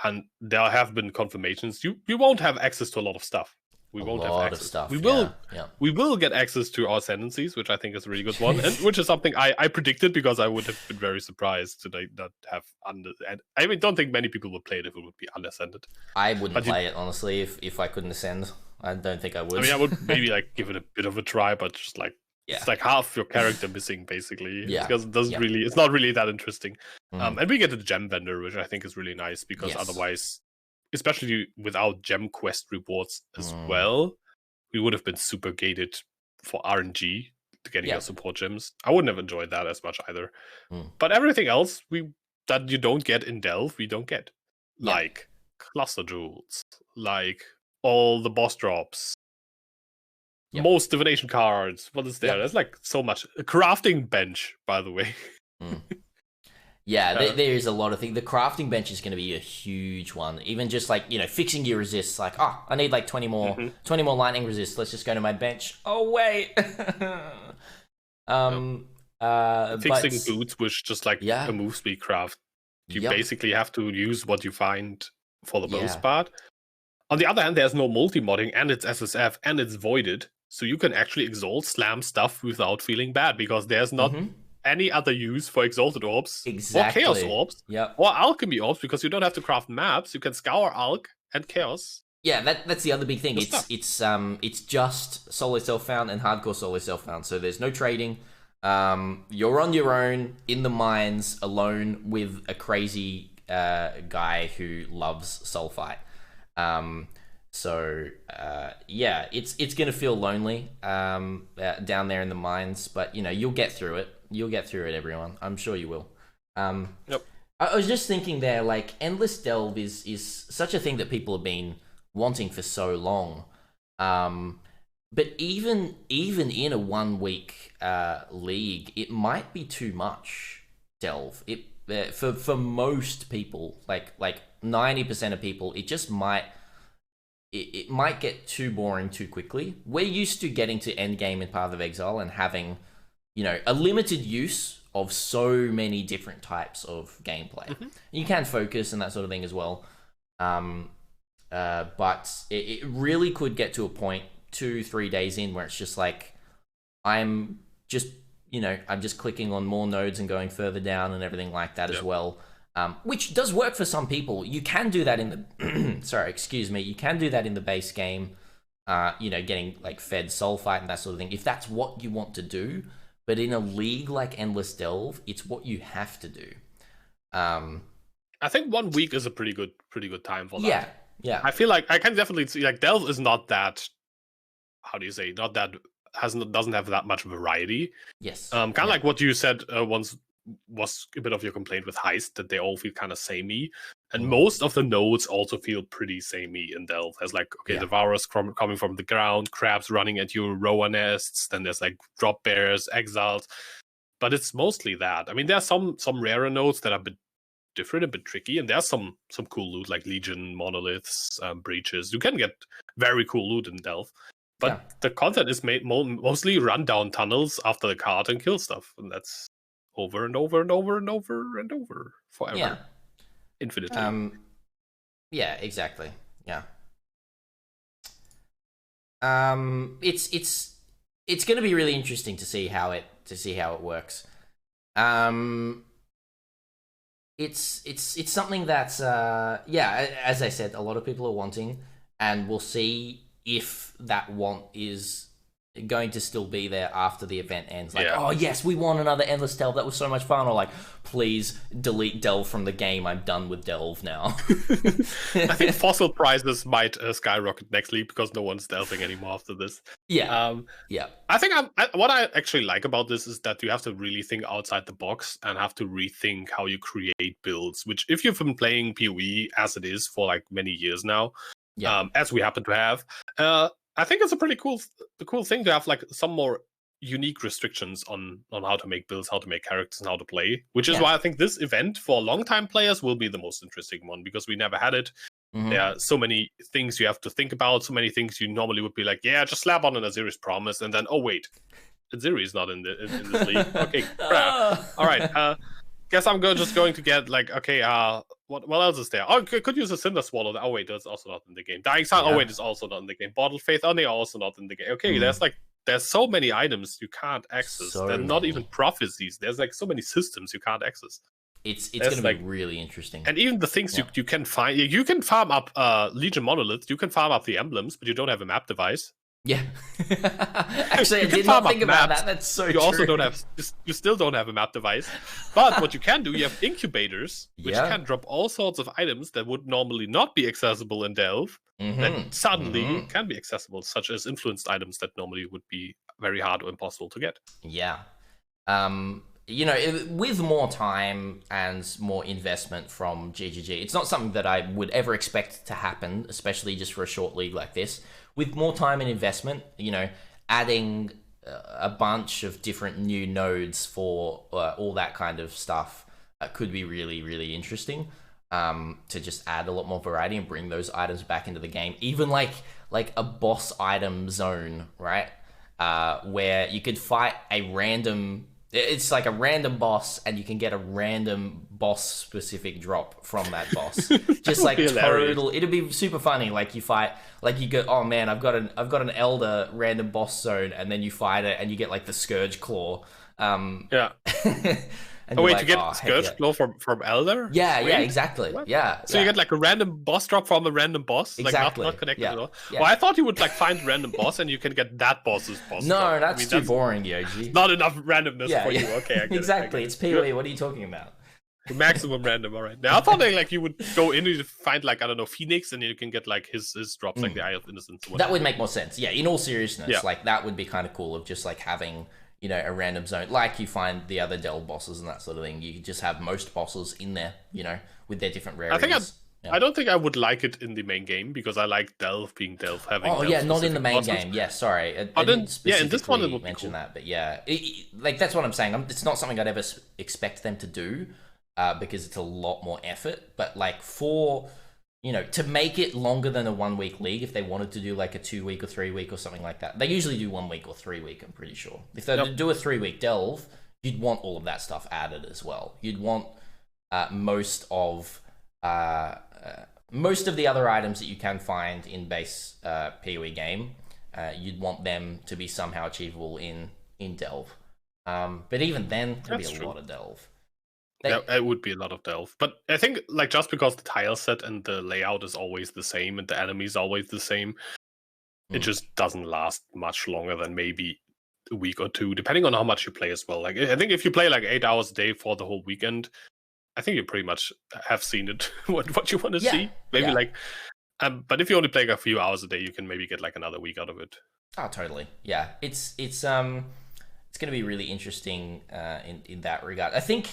and there have been confirmations, you won't have access to a lot of stuff. We won't have access. Stuff. We will get access to our ascendancies, which I think is a really good one, and which is something I predicted because I would have been very surprised to not have I mean, don't think many people would play it if it would be unascended. I wouldn't play it honestly if I couldn't ascend. I don't think I would. I mean, I would maybe like give it a bit of a try, but just like it's like half your character missing basically. Because it doesn't really, it's not really that interesting. And we get the gem vendor, which I think is really nice because otherwise, especially without gem quest rewards as well, we would have been super gated for RNG to getting our support gems. I wouldn't have enjoyed that as much either. But everything else that you don't get in Delve, we don't get. Like cluster jewels, like all the boss drops, most divination cards. What is there? There's like so much. A crafting bench, by the way. There is a lot of things. The crafting bench is going to be a huge one. Even just like, fixing your resists. Like, I need like 20 more lightning resists. Let's just go to my bench. Oh, wait. Fixing boots, which just like a move speed craft. You basically have to use what you find for the most part. On the other hand, there's no multi-modding, and it's SSF, and it's voided. So you can actually exalt slam stuff without feeling bad, because there's not any other use for exalted orbs, or chaos orbs, or alchemy orbs, because you don't have to craft maps. You can scour alch and chaos. Yeah, that's the other big thing. It's just solo self-found and hardcore solo self-found. So there's no trading. You're on your own in the mines, alone with a crazy guy who loves soul fight. It's gonna feel lonely down there in the mines, but you'll get through it. You'll get through it, everyone. I'm sure you will. I was just thinking there, like, endless delve is such a thing that people have been wanting for so long. But even in a 1 week league, it might be too much delve. For most people, like 90% of people, it just might get too boring too quickly. We're used to getting to end game in Path of Exile and having, a limited use of so many different types of gameplay. You can focus and that sort of thing as well. But it really could get to a point 2-3 days in where it's just like, I'm just clicking on more nodes and going further down and everything like that as well. Which does work for some people. You can do that in the you can do that in the base game, getting like fed soul fight and that sort of thing, if that's what you want to do. But in a league like Endless Delve, it's what you have to do. I think 1 week is a pretty good time for that. Yeah. I feel like I can definitely see, like, Delve is not that, how do you say, not that, doesn't have that much variety. Yes. Kind of like what you said once was a bit of your complaint with Heist, that they all feel kind of samey. And most of the nodes also feel pretty samey in Delve. There's like, Devourers coming from the ground, crabs running at you, Roa nests, then there's like drop bears, exiles. But it's mostly that. I mean, there are some rarer nodes that are a bit different, a bit tricky, and there's some cool loot like Legion, Monoliths, Breaches. You can get very cool loot in Delve. But the content is made mostly run down tunnels after the card and kill stuff. And that's over and over and over and over and over forever. Yeah. Infinitely. Yeah, exactly. Yeah. It's going to be really interesting to see how it works. It's something that's as I said, a lot of people are wanting, and we'll see if that want is going to still be there after the event ends. Like, oh yes, we want another Endless Delve. That was so much fun. Or like, please delete Delve from the game. I'm done with Delve now. I think fossil prices might skyrocket next week because no one's delving anymore after this. Yeah. I think what I actually like about this is that you have to really think outside the box and have to rethink how you create builds. Which, if you've been playing PoE as it is for like many years now, as we happen to have, I think it's a pretty cool thing to have like some more unique restrictions on how to make builds, how to make characters, and how to play. Which is why I think this event for long-time players will be the most interesting one, because we never had it. There are so many things you have to think about, so many things you normally would be like, yeah, just slap on an Aziri's Promise, and then, oh wait, Aziri's not in this league. Okay, crap. All right, guess I'm just going to get like, okay, what else is there? Oh, could use a Cinder Swallow. Oh wait, that's also not in the game. Dying Sun. Oh wait, it's also not in the game. Bottle Faith. Oh, they're also not in the game. Okay, there's so many items you can't access. They're not even prophecies. There's like so many systems you can't access. It's going to be really interesting. And even the things you can find, you can farm up Legion Monolith. You can farm up the emblems, but you don't have a map device. Yeah. Actually, I did not think about that. That's so true. Also don't have, you still don't have a map device. But what you can do, you have incubators, which can drop all sorts of items that would normally not be accessible in Delve, that suddenly can be accessible, such as influenced items that normally would be very hard or impossible to get. Yeah. You know, with more time and more investment from GGG, it's not something that I would ever expect to happen, especially just for a short league like this. With more time and investment, you know, adding a bunch of different new nodes for all that kind of stuff could be really, really interesting. To just add a lot more variety and bring those items back into the game. Even like a boss item zone, right? Where you could fight a random... It's like a random boss, and you can get a random boss-specific drop from that boss. Just like total, it'd be super funny. Like you fight, like you go, oh man, I've got an Elder random boss zone, and then you fight it, and you get like the Scourge Claw. And wait, to get Scourge Claw from Elder? Yeah, exactly. What? Yeah. So you get like a random boss drop from a random boss? Exactly. Like not connected at all? Yeah. Well, I thought you would like find a random boss and you can get that boss's boss drop. That's too boring, Yoji. Not enough randomness for you. Okay, I get exactly. It. It's PoE. What are you talking about? Maximum random, all right. Now I thought like you would go in and find like, I don't know, Phoenix, and you can get like his drops, like the Eye of Innocence. That would make more sense. Yeah, in all seriousness, like that would be kind of cool of just like having... you know, a random zone, like you find the other Delve bosses and that sort of thing. You just have most bosses in there, you know, with their different rarities. I don't think I would like it in the main game, because I like Delve being Delve, having not in the main game. Yeah, sorry. I didn't specifically in this one it would mention cool. that, but yeah. Like, that's what I'm saying. It's not something I'd ever expect them to do, because it's a lot more effort. But, like, for... you know, to make it longer than a 1 week league, if they wanted to do like a 2 week or 3 week or something like that, they usually do 1 week or 3 week, I'm pretty sure. If they do a 3 week Delve, you'd want all of that stuff added as well. You'd want most of the other items that you can find in base PoE game. You'd want them to be somehow achievable in Delve. But even then, there'd be a lot of Delve. It would be a lot of Delve. But I think, like, just because the tile set and the layout is always the same and the enemies always the same, it just doesn't last much longer than maybe a week or two, depending on how much you play as well. Like, I think if you play like 8 hours a day for the whole weekend, I think you pretty much have seen it, what you want to see. Maybe like, but if you only play a few hours a day, you can maybe get like another week out of it. Oh, totally. Yeah, it's going to be really interesting in that regard. I think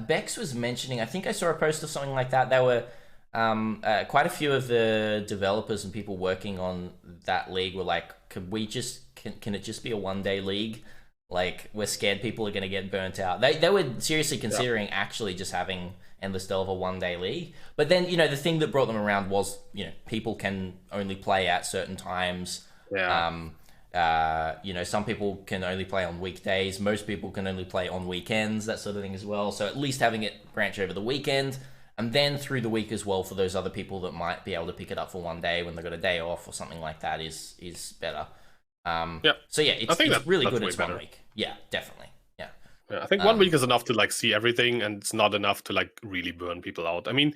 Bex was mentioning, I think I saw a post or something like that. There were quite a few of the developers and people working on that league were like, can it just be a 1 day league? Like, we're scared people are going to get burnt out. They were seriously considering actually just having Endless Delve a 1 day league. But then, you know, the thing that brought them around was, you know, people can only play at certain times. You know, some people can only play on weekdays. Most people can only play on weekends, that sort of thing as well. So at least having it branch over the weekend and then through the week as well for those other people that might be able to pick it up for 1 day when they've got a day off or something like that is better. So yeah, it's really good. It's 1 week. Yeah, definitely. Yeah. Yeah, I think 1 week is enough to like see everything, and it's not enough to like really burn people out. I mean,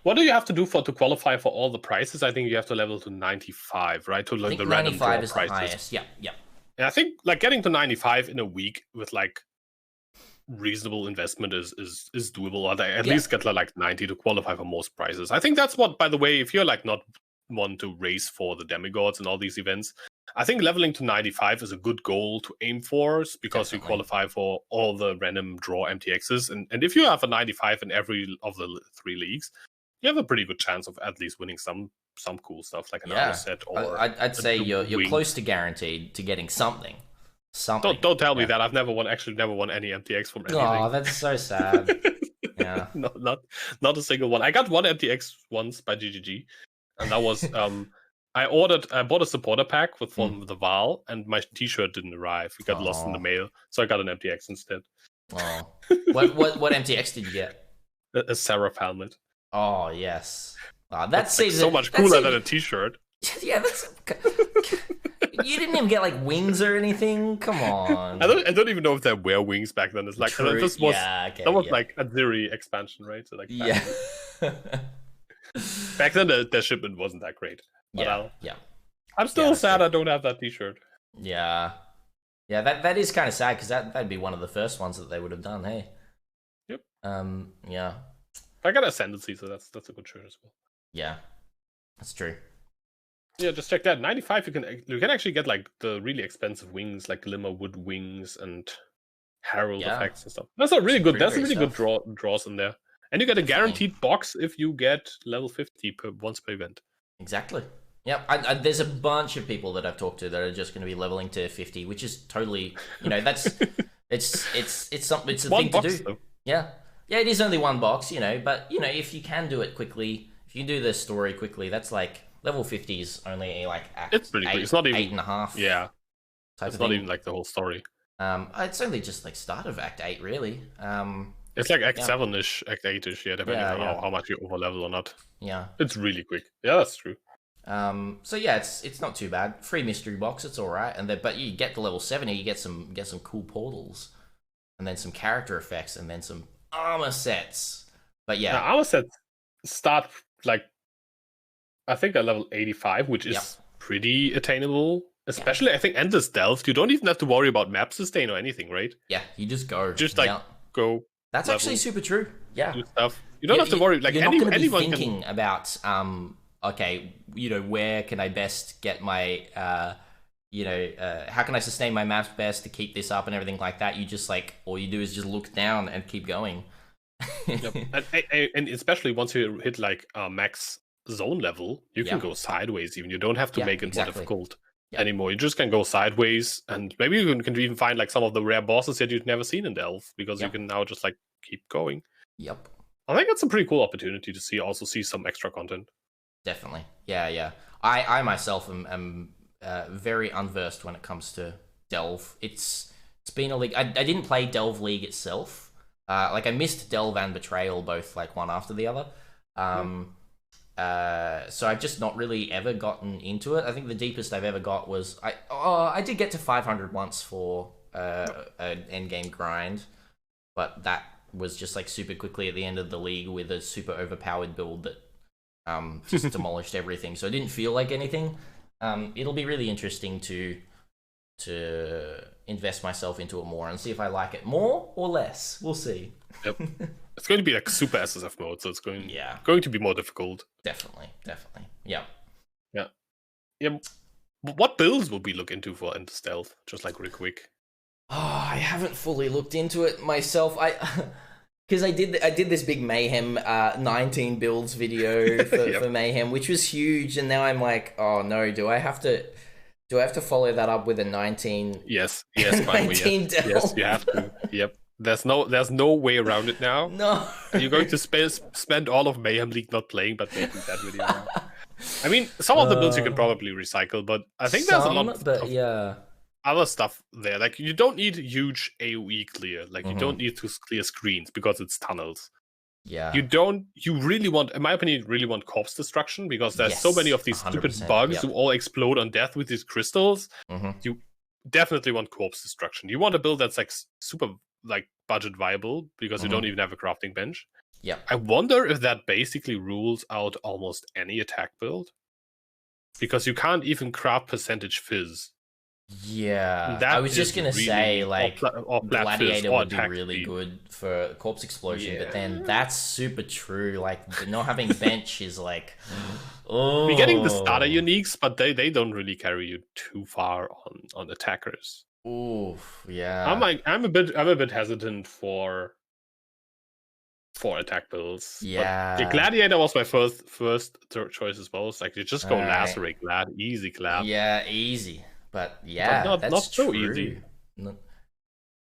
what do you have to do to qualify for all the prizes? I think you have to level to 95, right? To like the random draw is prizes. The highest. Yeah. And I think like getting to 95 in a week with like reasonable investment is doable. Or at least get like 90 to qualify for most prizes. I think that's what, by the way, if you're like not one to race for the demigods and all these events, I think leveling to 95 is a good goal to aim for, because you qualify for all the random draw MTXs. And if you have a 95 in every of the 3 leagues, you have a pretty good chance of at least winning some cool stuff like an armor set. Or I'd say you're close to guaranteed to getting something. Don't tell me that. I've never won any MTX from anything. Oh, that's so sad. Yeah. Not a single one. I got one MTX once by GGG, and that was I bought a supporter pack from the Val, and my t-shirt didn't arrive. It got lost in the mail, so I got an MTX instead. Oh. What MTX did you get? A Seraph helmet. Oh, yes. That's like so much cooler than a t-shirt. Yeah, that's... You didn't even get like wings or anything? Come on. I don't even know if there were wings back then. It's like that was like a Ziri expansion, right? So like back then the shipment wasn't that great. But I'm still sad I don't have that t-shirt. Yeah. Yeah, that is kind of sad, because that'd be one of the first ones that they would have done, hey? Yep. Yeah. I got Ascendancy, so that's a good shirt as well. Yeah. That's true. Yeah, just check that. 95, you can actually get like the really expensive wings, like Glimmerwood wings and Herald effects and stuff. That's a really good. That's really good draws in there, and you get a guaranteed box if you get level 50 once per event. Exactly. Yep. There's a bunch of people that I've talked to that are just going to be leveling to 50, which is totally, that's it's something. It's a thing to do. Though. Yeah. Yeah, it is only one box, but if you can do it quickly, if you do the story quickly, that's like. Level 50 is only like it's pretty quick. It's not even 8.5. Yeah, it's not even like the whole story. It's only just like start of Act 8, really. It's like Act 7ish, Act 8ish, depending on how much you over level or not. Yeah, it's really quick. Yeah, that's true. So yeah, it's not too bad. Free mystery box, it's all right. And but you get to level 70, you get some cool portals, and then some character effects, and then some armor sets. But yeah, armor sets start like. I think at level 85, which is pretty attainable. Especially, I think, Endless Delve. You don't even have to worry about map sustain or anything, right? Yeah, you just go. Just go. That's actually super true. Yeah. Do stuff. You don't have to worry. Like you're not going to be thinking about, okay, where can I best get my, how can I sustain my maps best to keep this up and everything like that. You just all you do is just look down and keep going. And especially once you hit max zone level, you can go sideways even. You don't have to make it more difficult anymore. You just can go sideways, and maybe you can even find some of the rare bosses that you've never seen in Delve, because you can now just keep going. Yep. I think that's a pretty cool opportunity to see some extra content. Definitely. Yeah. I myself am very unversed when it comes to Delve. It's been a league. I didn't play Delve League itself. I missed Delve and Betrayal both one after the other. So I've just not really ever gotten into it. I think the deepest I've ever got was I did get to 500 once for an endgame grind, but that was just super quickly at the end of the league with a super overpowered build that just demolished everything. So it didn't feel like anything. It'll be really interesting to invest myself into it more and see if I like it more or less. We'll see. Yep. It's going to be super SSF mode, so it's going to be more difficult. Definitely. Yeah. What builds will we look into for Enter Stealth? Just real quick. Oh, I haven't fully looked into it myself. Because I did this big Mayhem 19 builds video for Mayhem, which was huge, and now I'm oh no, do I have to follow that up with a 19? Yes, 19 Delve? Yes, you have to. Yep. There's no way around it now. No. You're going to spend all of Mayhem League not playing, but making that video now. I mean, some of the builds you can probably recycle, but I think there's a lot of other stuff there. You don't need huge AoE clear. You don't need to clear screens because it's tunnels. Yeah. You really want, in my opinion, corpse destruction, because there's so many of these stupid bugs who all explode on death with these crystals. You definitely want corpse destruction. You want a build that's super budget viable because you don't even have a crafting bench. Yeah. I wonder if that basically rules out almost any attack build, because you can't even craft percentage fizz. Yeah, That I was just gonna really, say like or Gladiator would be really speed. good for Corpse Explosion, but then Yeah. that's super true. Like not having bench is like, oh, We're getting the starter uniques, but they don't really carry you too far on attackers. Oof, yeah. I'm a bit hesitant for attack builds. Yeah. But the Gladiator was my first choice as well. It's like you just go Alright. lacerate glad, easy clap. Yeah, easy. But yeah, But that's not so true. easy.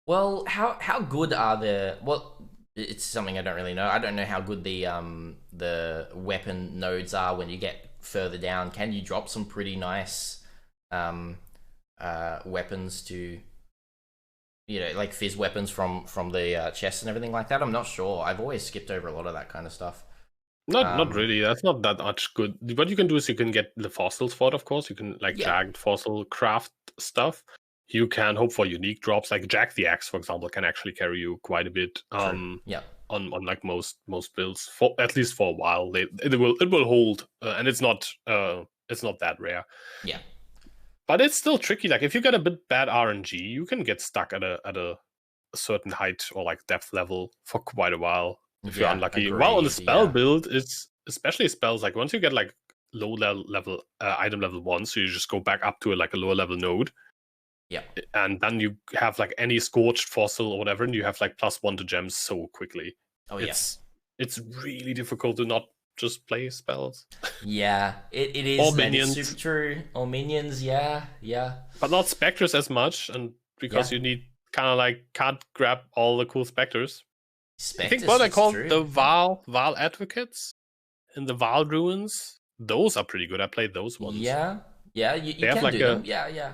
Well, how good are the? Well, it's something I don't really know. I don't know how good the weapon nodes are when you get further down. Can you drop some pretty nice weapons to, you know, like fizz weapons from the chest and everything like that? I'm not sure. I've always skipped over a lot of that kind of stuff. Not really. That's not that much good. What you can do is you can get the fossils for it, of course. You can like jagged fossil craft stuff. You can hope for unique drops, like Jack the Axe, for example, can actually carry you quite a bit. On like most builds, for at least for a while. It will hold, and it's not that rare. Yeah. But it's still tricky. Like if you get a bit bad RNG, you can get stuck at a certain height or like depth level for quite a while if you're unlucky. While on the spell build, it's especially spells like once you get like low level item level 1, so you just go back up to a lower level node. Yeah. And then you have like any scorched fossil or whatever, and you have like +1 to gems so quickly. Oh it's really difficult to not just play spells. Yeah, it is. Or minions. It's super true. Or minions, yeah. But not specters as much, and because you need kind of like can't grab all the cool specters. I think what I call the Val Advocates in the Val Ruins. Those are pretty good. I played those ones. Yeah, you can like do them. Yeah.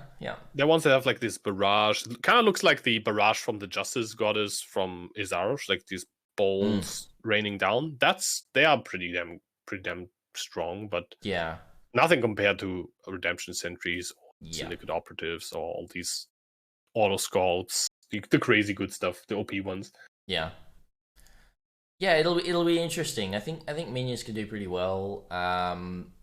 They're ones that have like this barrage. Kind of looks like the barrage from the Justice Goddess from Izarosh, like these balls raining down. They are pretty damn strong, but nothing compared to Redemption Sentries or Syndicate Operatives or all these Auto Scalds, the crazy good stuff, the OP ones. Yeah, it'll be interesting. I think minions can do pretty well.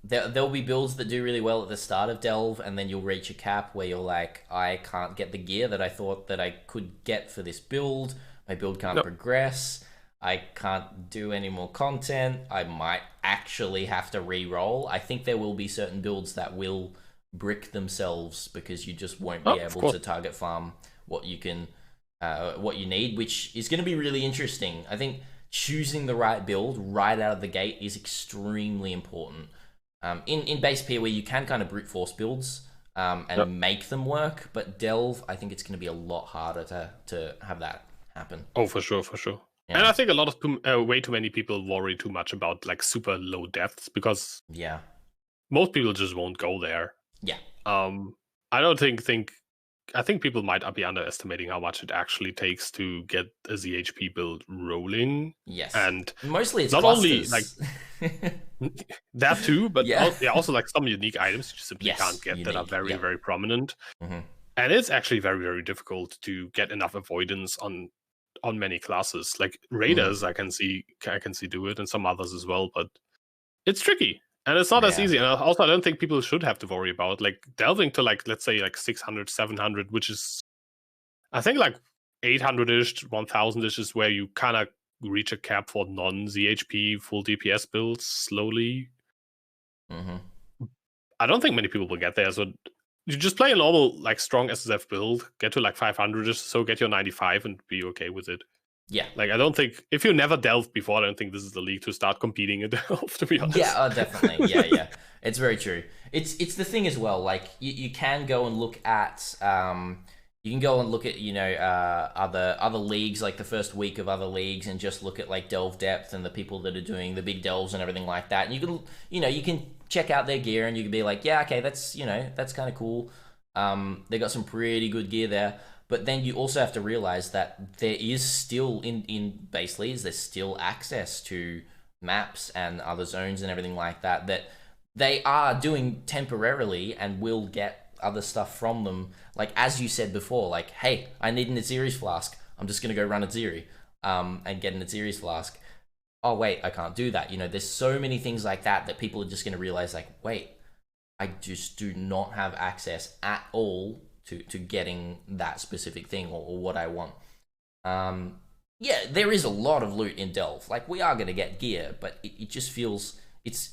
There'll be builds that do really well at the start of Delve, and then you'll reach a cap where you're like, I can't get the gear that I thought that I could get for this build. My build can't progress. I can't do any more content. I might actually have to re-roll. I think there will be certain builds that will brick themselves because you just won't be able to target farm what you need, which is going to be really interesting. I think choosing the right build right out of the gate is extremely important. In base PoE, you can kind of brute force builds and make them work, but Delve, I think it's going to be a lot harder to have that happen. Oh, for sure. Yeah. And I think a lot of way too many people worry too much about like super low depths because most people just won't go there. Yeah. I don't I think people might be underestimating how much it actually takes to get a ZHP build rolling. Yes. And mostly it's not clusters. Only like that too, but also like some unique items you simply can't get that are very, very prominent. Mm-hmm. And it's actually very, very difficult to get enough avoidance on many classes. Like Raiders, I can see do it, and some others as well, but it's tricky. And it's not as easy. And also, I don't think people should have to worry about like delving to like, let's say like 600, 700, which is, I think like 800-ish, 1000-ish is where you kind of reach a cap for non-ZHP full DPS builds slowly. Mm-hmm. I don't think many people will get there. So you just play a normal like strong SSF build, get to like 500-ish, so get your 95 and be okay with it. Yeah. Like, I don't think, if you never delved before, I don't think this is the league to start competing in Delve, to be honest. Yeah, definitely. Yeah. It's very true. It's the thing as well, like, you can go and look at, you know, other leagues, like the first week of other leagues, and just look at, like, Delve Depth and the people that are doing the big delves and everything like that. And you can check out their gear and you can be like, yeah, okay, that's kind of cool. They got some pretty good gear there. But then you also have to realize that there is still, in base leagues, there's still access to maps and other zones and everything like that they are doing temporarily and will get other stuff from them. Like, as you said before, like, hey, I need an Aziri's Flask. I'm just going to go run a Zeri and get an Aziri's Flask. Oh, wait, I can't do that. You know, there's so many things like that people are just going to realize, like, wait, I just do not have access at all to getting that specific thing or what I want. Yeah, there is a lot of loot in Delve. Like, we are going to get gear, but it just feels it's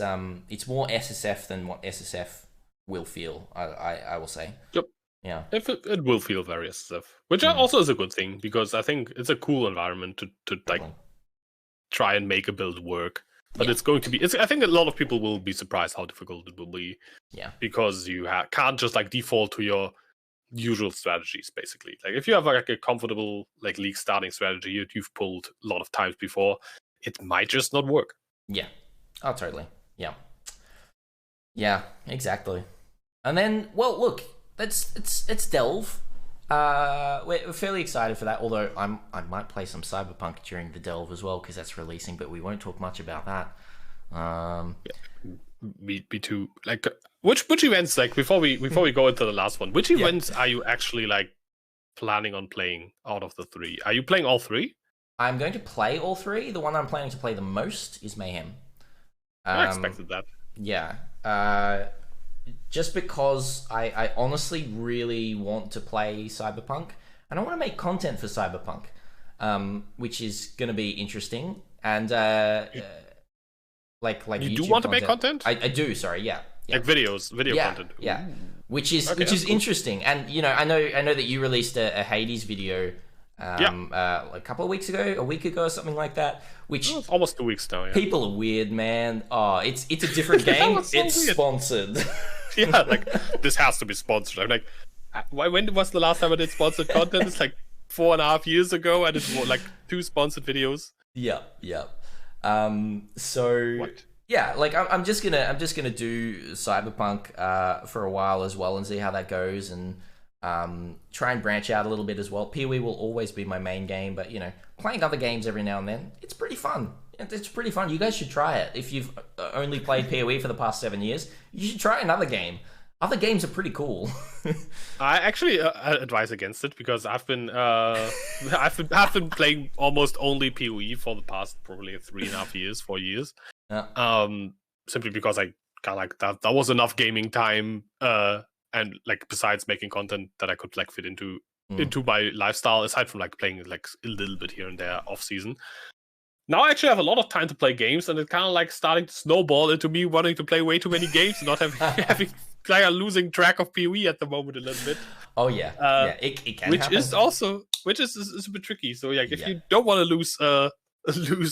more SSF than what SSF will feel. I will say. Yep. Yeah. It will feel very SSF, which also is a good thing, because I think it's a cool environment to like try and make a build work. But it's going to be. I think a lot of people will be surprised how difficult it will be. Yeah. Because you can't just like default to your usual strategies, basically. Like, if you have like a comfortable like league starting strategy that you've pulled a lot of times before, it might just not work. Yeah. Oh, totally. Yeah. Yeah, exactly. And then, well, look, it's Delve. We're fairly excited for that, although I might play some Cyberpunk during the Delve as well, because that's releasing, but we won't talk much about that. Me too. Like, which events, like, before we go into the last one, which events are you actually like planning on playing out of the 3? Are you playing all 3? I'm going to play all 3. The one I'm planning to play the most is Mayhem. I expected that. Yeah. Just because I honestly really want to play Cyberpunk, and I want to make content for Cyberpunk, which is going to be interesting. And like you YouTube do want to make content? I do. Sorry, yeah. Like video content. Yeah, which is interesting. And you know, I know that you released a Hades video. A couple of weeks ago, a week ago, or something like that. Which almost 2 weeks now. Yeah. People are weird, man. Oh, it's a different game. It's weird. Sponsored. Yeah, like, this has to be sponsored. I'm like, when was the last time I did sponsored content? It's like 4.5 years ago. I did like 2 sponsored videos. Yeah. So what? Yeah, like I'm just gonna do Cyberpunk for a while as well and see how that goes, and try and branch out a little bit as well. PoE will always be my main game, but you know, playing other games every now and then, it's pretty fun. It's pretty fun. You guys should try it. If you've only played PoE for the past 7 years, you should try another game. Other games are pretty cool. I actually advise against it, because I've been playing almost only PoE for the past probably 3.5 years, 4 years. Yeah. Simply because I kind of like that was enough gaming time, and like, besides making content that I could like fit into my lifestyle, aside from like playing like a little bit here and there off season. Now I actually have a lot of time to play games, and it's kind of like starting to snowball into me wanting to play way too many games and not having like a losing track of PoE at the moment a little bit. Oh yeah, it can which happen. is also a bit tricky. So like, if you don't want to lose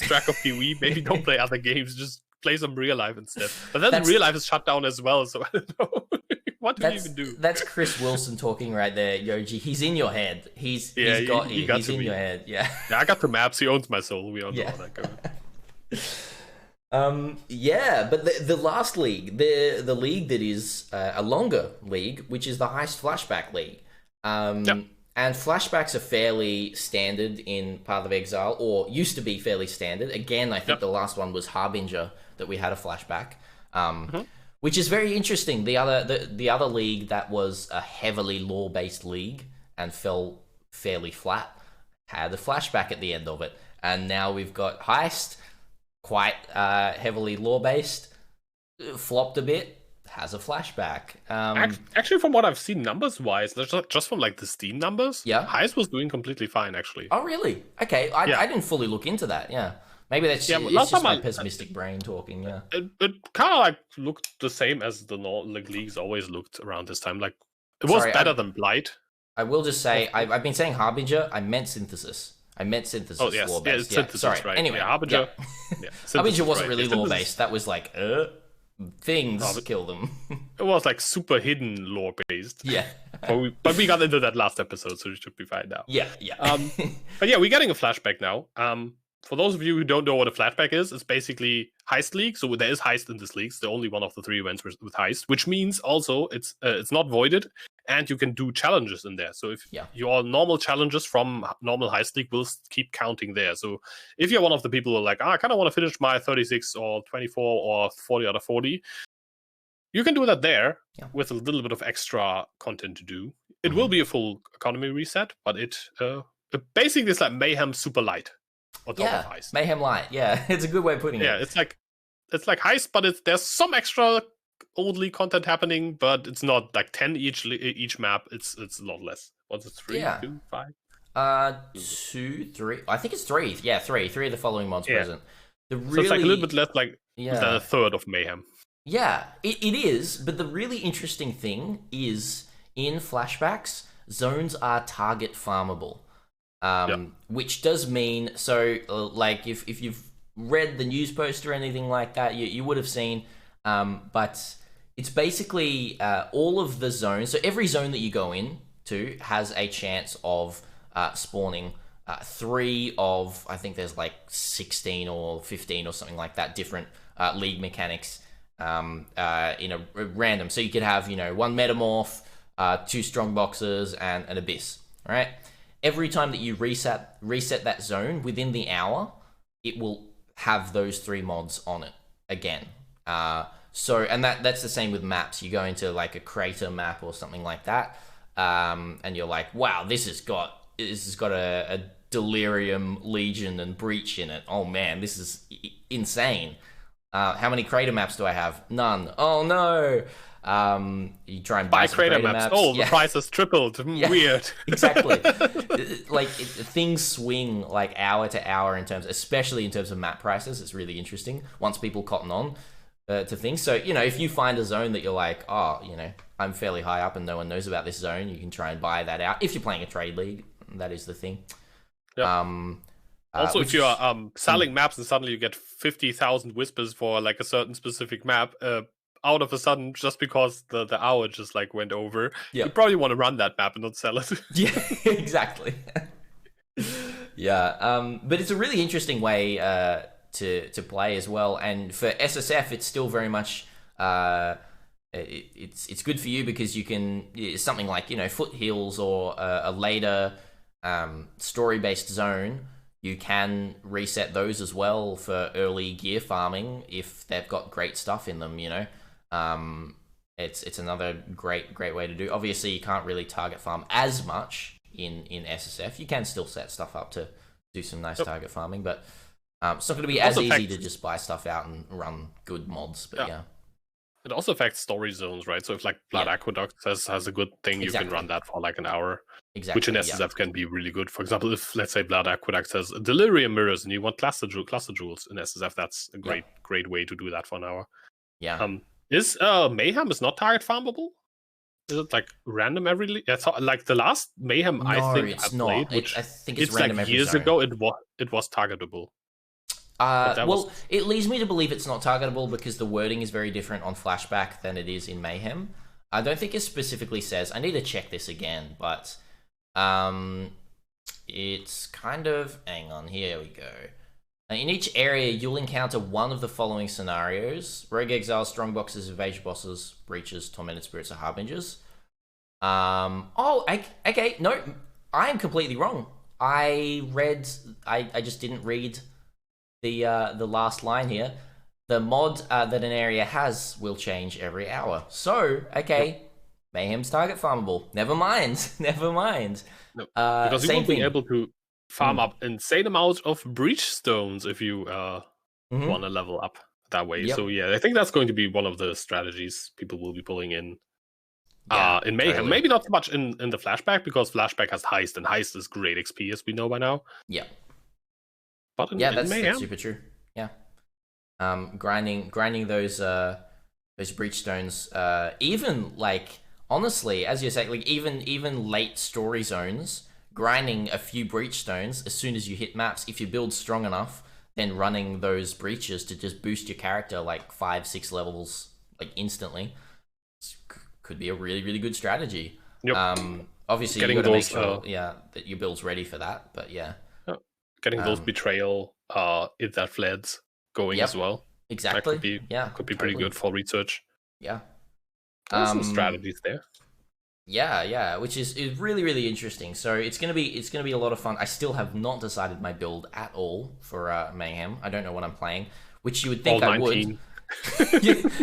track of PoE, maybe don't play other games. Just play some real life instead. But then real life is shut down as well, so I don't know. What do you even do? That's Chris Wilson talking right there, Yoji. He's in your head. He's got you. He's in your head. Yeah. I got the maps. He owns my soul. We all know how that goes. But the last league, the league that is a longer league, which is the Heist Flashback League. And flashbacks are fairly standard in Path of Exile, or used to be fairly standard. Again, I think the last one was Harbinger that we had a flashback. Which is very interesting. The other league that was a heavily lore-based league and fell fairly flat had a flashback at the end of it. And now we've got Heist, quite heavily lore-based, flopped a bit, has a flashback. Actually, from what I've seen numbers-wise, just from like the Steam numbers, Heist was doing completely fine, actually. Oh, really? Okay, I didn't fully look into that, Maybe that's it's just my pessimistic brain talking, It kind of like looked the same as the leagues always looked around this time. Like, it was better than Blight. I will just say, I've been saying Harbinger, I meant Synthesis. Oh, yes. Lore-based. Synthesis, sorry. Right. Anyway, Harbinger. Harbinger wasn't really lore-based. That was like, things kill them. It was like super hidden lore-based. Yeah. but we got into that last episode, so it should be fine now. Yeah. But yeah, we're getting a flashback now. For those of you who don't know what a flashback is, it's basically Heist League. So there is Heist in this league. It's the only one of the 3 events with Heist, which means also it's not voided, and you can do challenges in there. So if your normal challenges from normal Heist League will keep counting there. So if you're one of the people who are like, I kind of want to finish my 36 or 24 or 40 out of 40, you can do that there with a little bit of extra content to do. It will be a full economy reset, but it basically it's like mayhem super light on top of heist. Mayhem light. Yeah, it's a good way of putting it. Yeah, it's like heist, but there's some extra oldly content happening, but it's not like 10 each map. It's a lot less. What's it? 3, 2, 5? 2, 3. I think it's 3. Yeah, 3. 3 of the following mods present. So it's like a little bit less than a third of mayhem. Yeah, it is. But the really interesting thing is in flashbacks, zones are target farmable, which does mean like if you've read the news post or anything like that, you would have seen. But it's basically all of the zones. So every zone that you go in to has a chance of spawning 3 of, I think there's like 16 or 15 or something like that, different league mechanics in a random. So you could have, 1 metamorph, 2 strong boxes, and an abyss. All right. Every time that you reset that zone within the hour, it will have those 3 mods on it again. And that's the same with maps. You go into like a crater map or something like that, and you're like, wow, this has got a delirium, legion, and breach in it. Oh man, this is insane. How many crater maps do I have? None. Oh no. You try and buy some crater maps. Oh, the price has tripled. Yeah, weird. Exactly. Things swing like hour to hour especially in terms of map prices. It's really interesting once people cotton on to things. So, if you find a zone that you're like, I'm fairly high up and no one knows about this zone, you can try and buy that out. If you're playing a trade league, that is the thing. Yep. Also, if you are selling maps and suddenly you get 50,000 whispers for like a certain specific map, out of a sudden, just because the hour just like went over, you probably want to run that map and not sell it. Yeah, exactly. Yeah, but it's a really interesting way to play as well. And for SSF, it's still very much it's good for you because you can something like foothills or a later story-based zone. You can reset those as well for early gear farming if they've got great stuff in them. It's another great way to do. Obviously, you can't really target farm as much in SSF. You can still set stuff up to do some nice target farming, but it's not going to be as easy to just buy stuff out and run good mods. But yeah. It also affects story zones, right? So if like Blood Aqueduct has a good thing, you can run that for like an hour. Exactly. Which in SSF can be really good. For example, if let's say Blood Aqueduct has Delirium mirrors and you want cluster jewels in SSF, that's a great way to do that for an hour. Yeah. Is Mayhem is not target farmable? Is it like random every? It's like the last Mayhem no, I think it's I played, not. I think it's random like every years zone. ago. It was targetable. It leads me to believe it's not targetable because the wording is very different on Flashback than it is in Mayhem. I don't think it specifically says. I need to check this again, but it's kind of. Hang on, here we go. In each area, you'll encounter one of the following scenarios: Rogue Exiles, Strongboxes, Evasion Bosses, Breaches, Tormented Spirits, or Harbingers. Okay. No, I am completely wrong. I just didn't read the last line here. The mod that an area has will change every hour. So, okay, Mayhem's target farmable. Never mind. No, because you won't be able to farm up insane amount of breach stones if you want to level up that way. Yep. So yeah, I think that's going to be one of the strategies people will be pulling in Mayhem. Totally. Maybe not so much in the Flashback because Flashback has Heist, and Heist is great XP as we know by now. Yeah. But in that's Mayhem, super true. Yeah. Grinding those breach stones, even like honestly, as you're saying, like even late story zones, grinding a few breach stones as soon as you hit maps, if you build strong enough, then running those breaches to just boost your character like 5-6 levels like instantly could be a really, really good strategy. Yep. Obviously you got to make sure that your build's ready for that, but getting those betrayal if that fleds going as well. Exactly. That could be pretty good for research. Yeah. There's some strategies there. Yeah, which is really, really interesting. So it's gonna be a lot of fun. I still have not decided my build at all for Mayhem. I don't know what I'm playing, which you would think I would.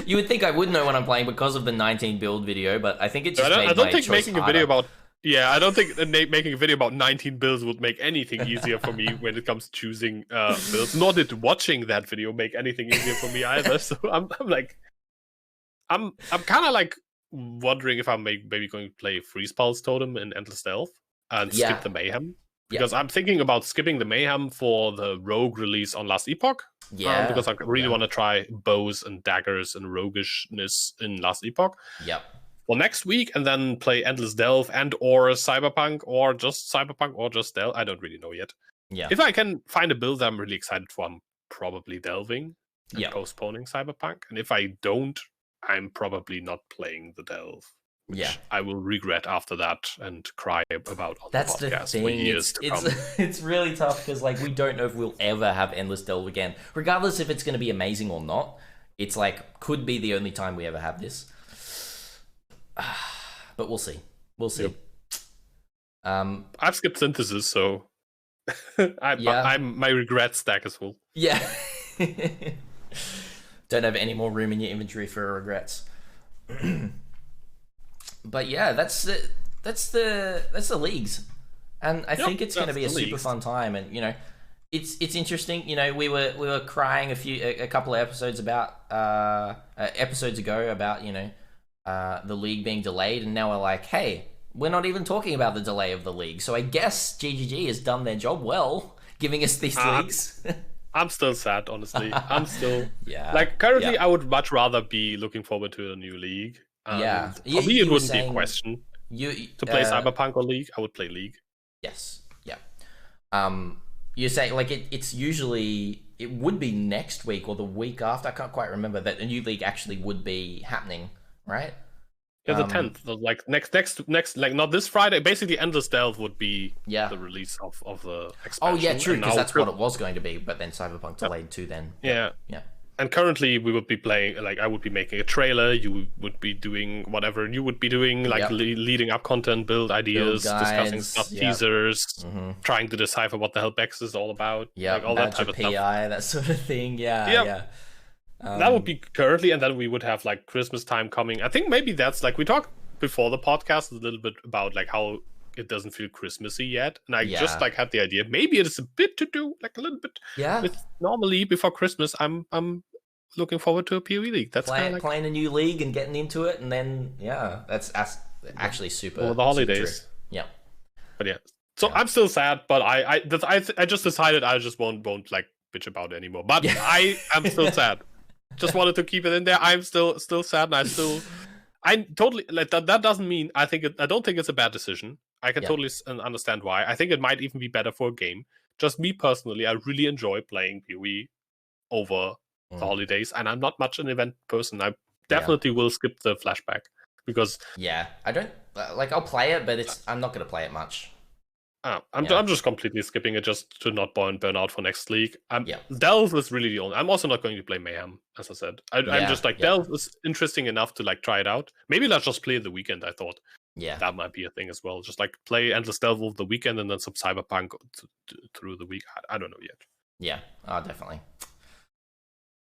you would think I would know what I'm playing because of the 19 build video, but I think it's just I don't think making a video about Yeah, I don't think making a video about 19 builds would make anything easier for me when it comes to choosing builds. Nor did watching that video make anything easier for me either. So I'm kind of like wondering if I'm maybe going to play Freeze Pulse Totem in Endless Stealth and skip the Mayhem. Because I'm thinking about skipping the Mayhem for the Rogue release on Last Epoch. Yeah. Because I really want to try bows and daggers and roguishness in Last Epoch. Yep. For next week, and then play Endless Delve and or Cyberpunk or just Delve. I don't really know yet. Yeah. If I can find a build that I'm really excited for, I'm probably delving and postponing Cyberpunk. And if I don't, I'm probably not playing the Delve. Which I will regret after that and cry about on That's the podcast the thing. for years to come. It's really tough because like we don't know if we'll ever have Endless Delve again. Regardless if it's going to be amazing or not, it's like could be the only time we ever have this. But we'll see. We'll see. Yep. I've skipped Synthesis, so my regret stack is full. Yeah. Don't have any more room in your inventory for regrets. But yeah, that's the leagues, and I think it's going to be a super fun time. And you know, it's interesting. You know, we were crying a couple of episodes ago about you know. The league being delayed, and now we're like, hey, we're not even talking about the delay of the league. So I guess GGG has done their job well, giving us these leagues. I'm still sad, honestly. I'm still like currently. I would much rather be looking forward to a new league. For me, it wouldn't be a question to play Cyberpunk or League. I would play League. Yes, yeah. You're saying like it's usually it would be next week or the week after. I can't quite remember that a new league actually would be happening. Right? Yeah, the 10th. Like next, like not this Friday. Basically, Endless Delve would be the release of the expansion. Oh yeah, true. Because that's what it was going to be, but then Cyberpunk delayed too. Then yeah. And currently, we would be playing. Like I would be making a trailer. You would be doing whatever you would be doing, like leading up content, build ideas, discussing stuff, teasers, trying to decipher what the hell Bex is all about. Yeah, like all that type of PI, stuff. that sort of thing. Yeah. That would be currently, and then we would have like Christmas time coming. I think maybe that's like we talked before the podcast a little bit about like how it doesn't feel Christmassy yet, and I just like had the idea maybe it is a bit to do like a little bit. With normally before Christmas, I'm looking forward to a PoE league. That's kind of like playing a new league and getting into it, and then that's actually super. Well, the holidays. Yeah, but so I'm still sad, but I just decided I just won't like bitch about it anymore. But I am still sad. Just wanted to keep it in there. I'm still sad, and I totally like that. That doesn't mean I don't think it's a bad decision. I can totally understand why. I think it might even be better for a game. Just me personally, I really enjoy playing PoE over the holidays, and I'm not much an event person. I definitely will skip the flashback because I don't like. I'll play it, but I'm not going to play it much. I'm just completely skipping it just to not burn out for next league. Delve is really the only. I'm also not going to play Mayhem, as I said. I'm just like Delve is interesting enough to like try it out. Maybe let's just play the weekend. I thought that might be a thing as well. Just like play Endless Delve over the weekend and then some Cyberpunk through the week. I don't know yet. Yeah, definitely.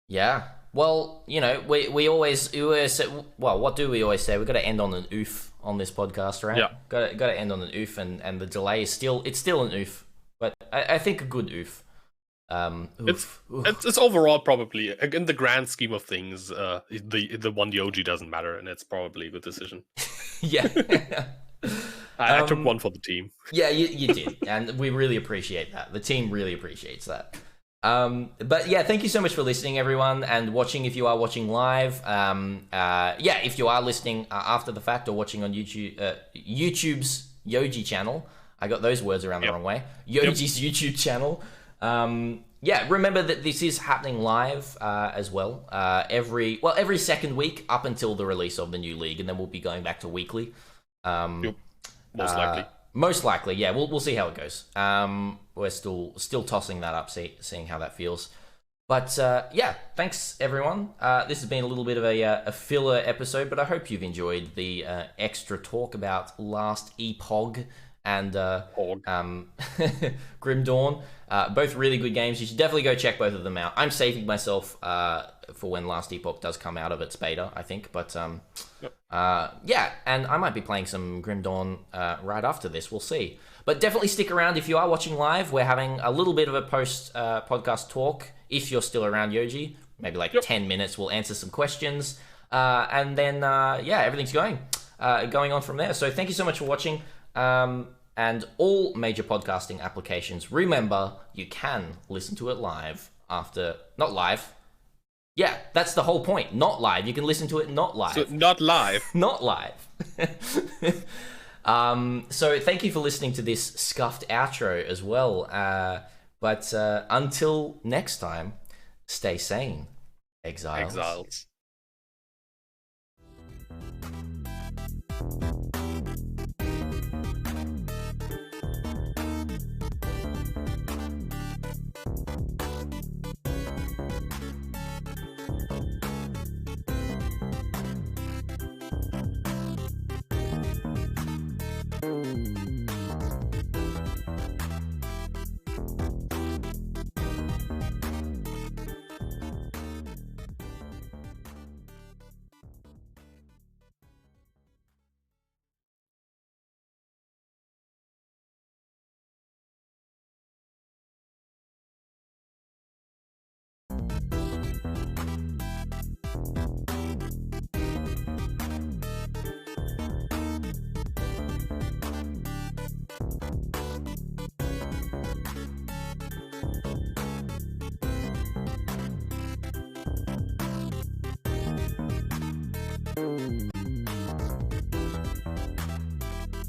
Yeah. Well, you know, we always say, well, what do we always say? We've got to end on an oof on this podcast, right? Yeah. Got to end on an oof, and the delay is still an oof, but I think a good oof. It's overall probably in the grand scheme of things, the one Yoji doesn't matter, and it's probably a good decision. Yeah. I took one for the team. Yeah, you did, and we really appreciate that. The team really appreciates that. But yeah, thank you so much for listening, everyone, and watching if you are watching live. If you are listening after the fact or watching on YouTube, YouTube's Yoji channel. I got those words around the wrong way. Yoji's YouTube channel. Remember that this is happening live as well. Every second week up until the release of the new league, and then we'll be going back to weekly. Most likely. Most likely, yeah. We'll see how it goes. We're still tossing that up, seeing how that feels. But thanks everyone. This has been a little bit of a filler episode, but I hope you've enjoyed the extra talk about Last Epoch and Grim Dawn. Both really good games. You should definitely go check both of them out. I'm saving myself for when Last Epoch does come out of its beta, I think. But yeah, and I might be playing some Grim Dawn right after this. We'll see. But definitely stick around if you are watching live. We're having a little bit of a post podcast talk. If you're still around, Yoji, maybe like 10 minutes. We'll answer some questions, and then yeah, everything's going on from there. So thank you so much for watching. And all major podcasting applications, remember, you can listen to it live after... Not live. Yeah, that's the whole point. Not live. You can listen to it not live. So not live. Not live. So thank you for listening to this scuffed outro as well. But until next time, stay sane, exiles. Exiles.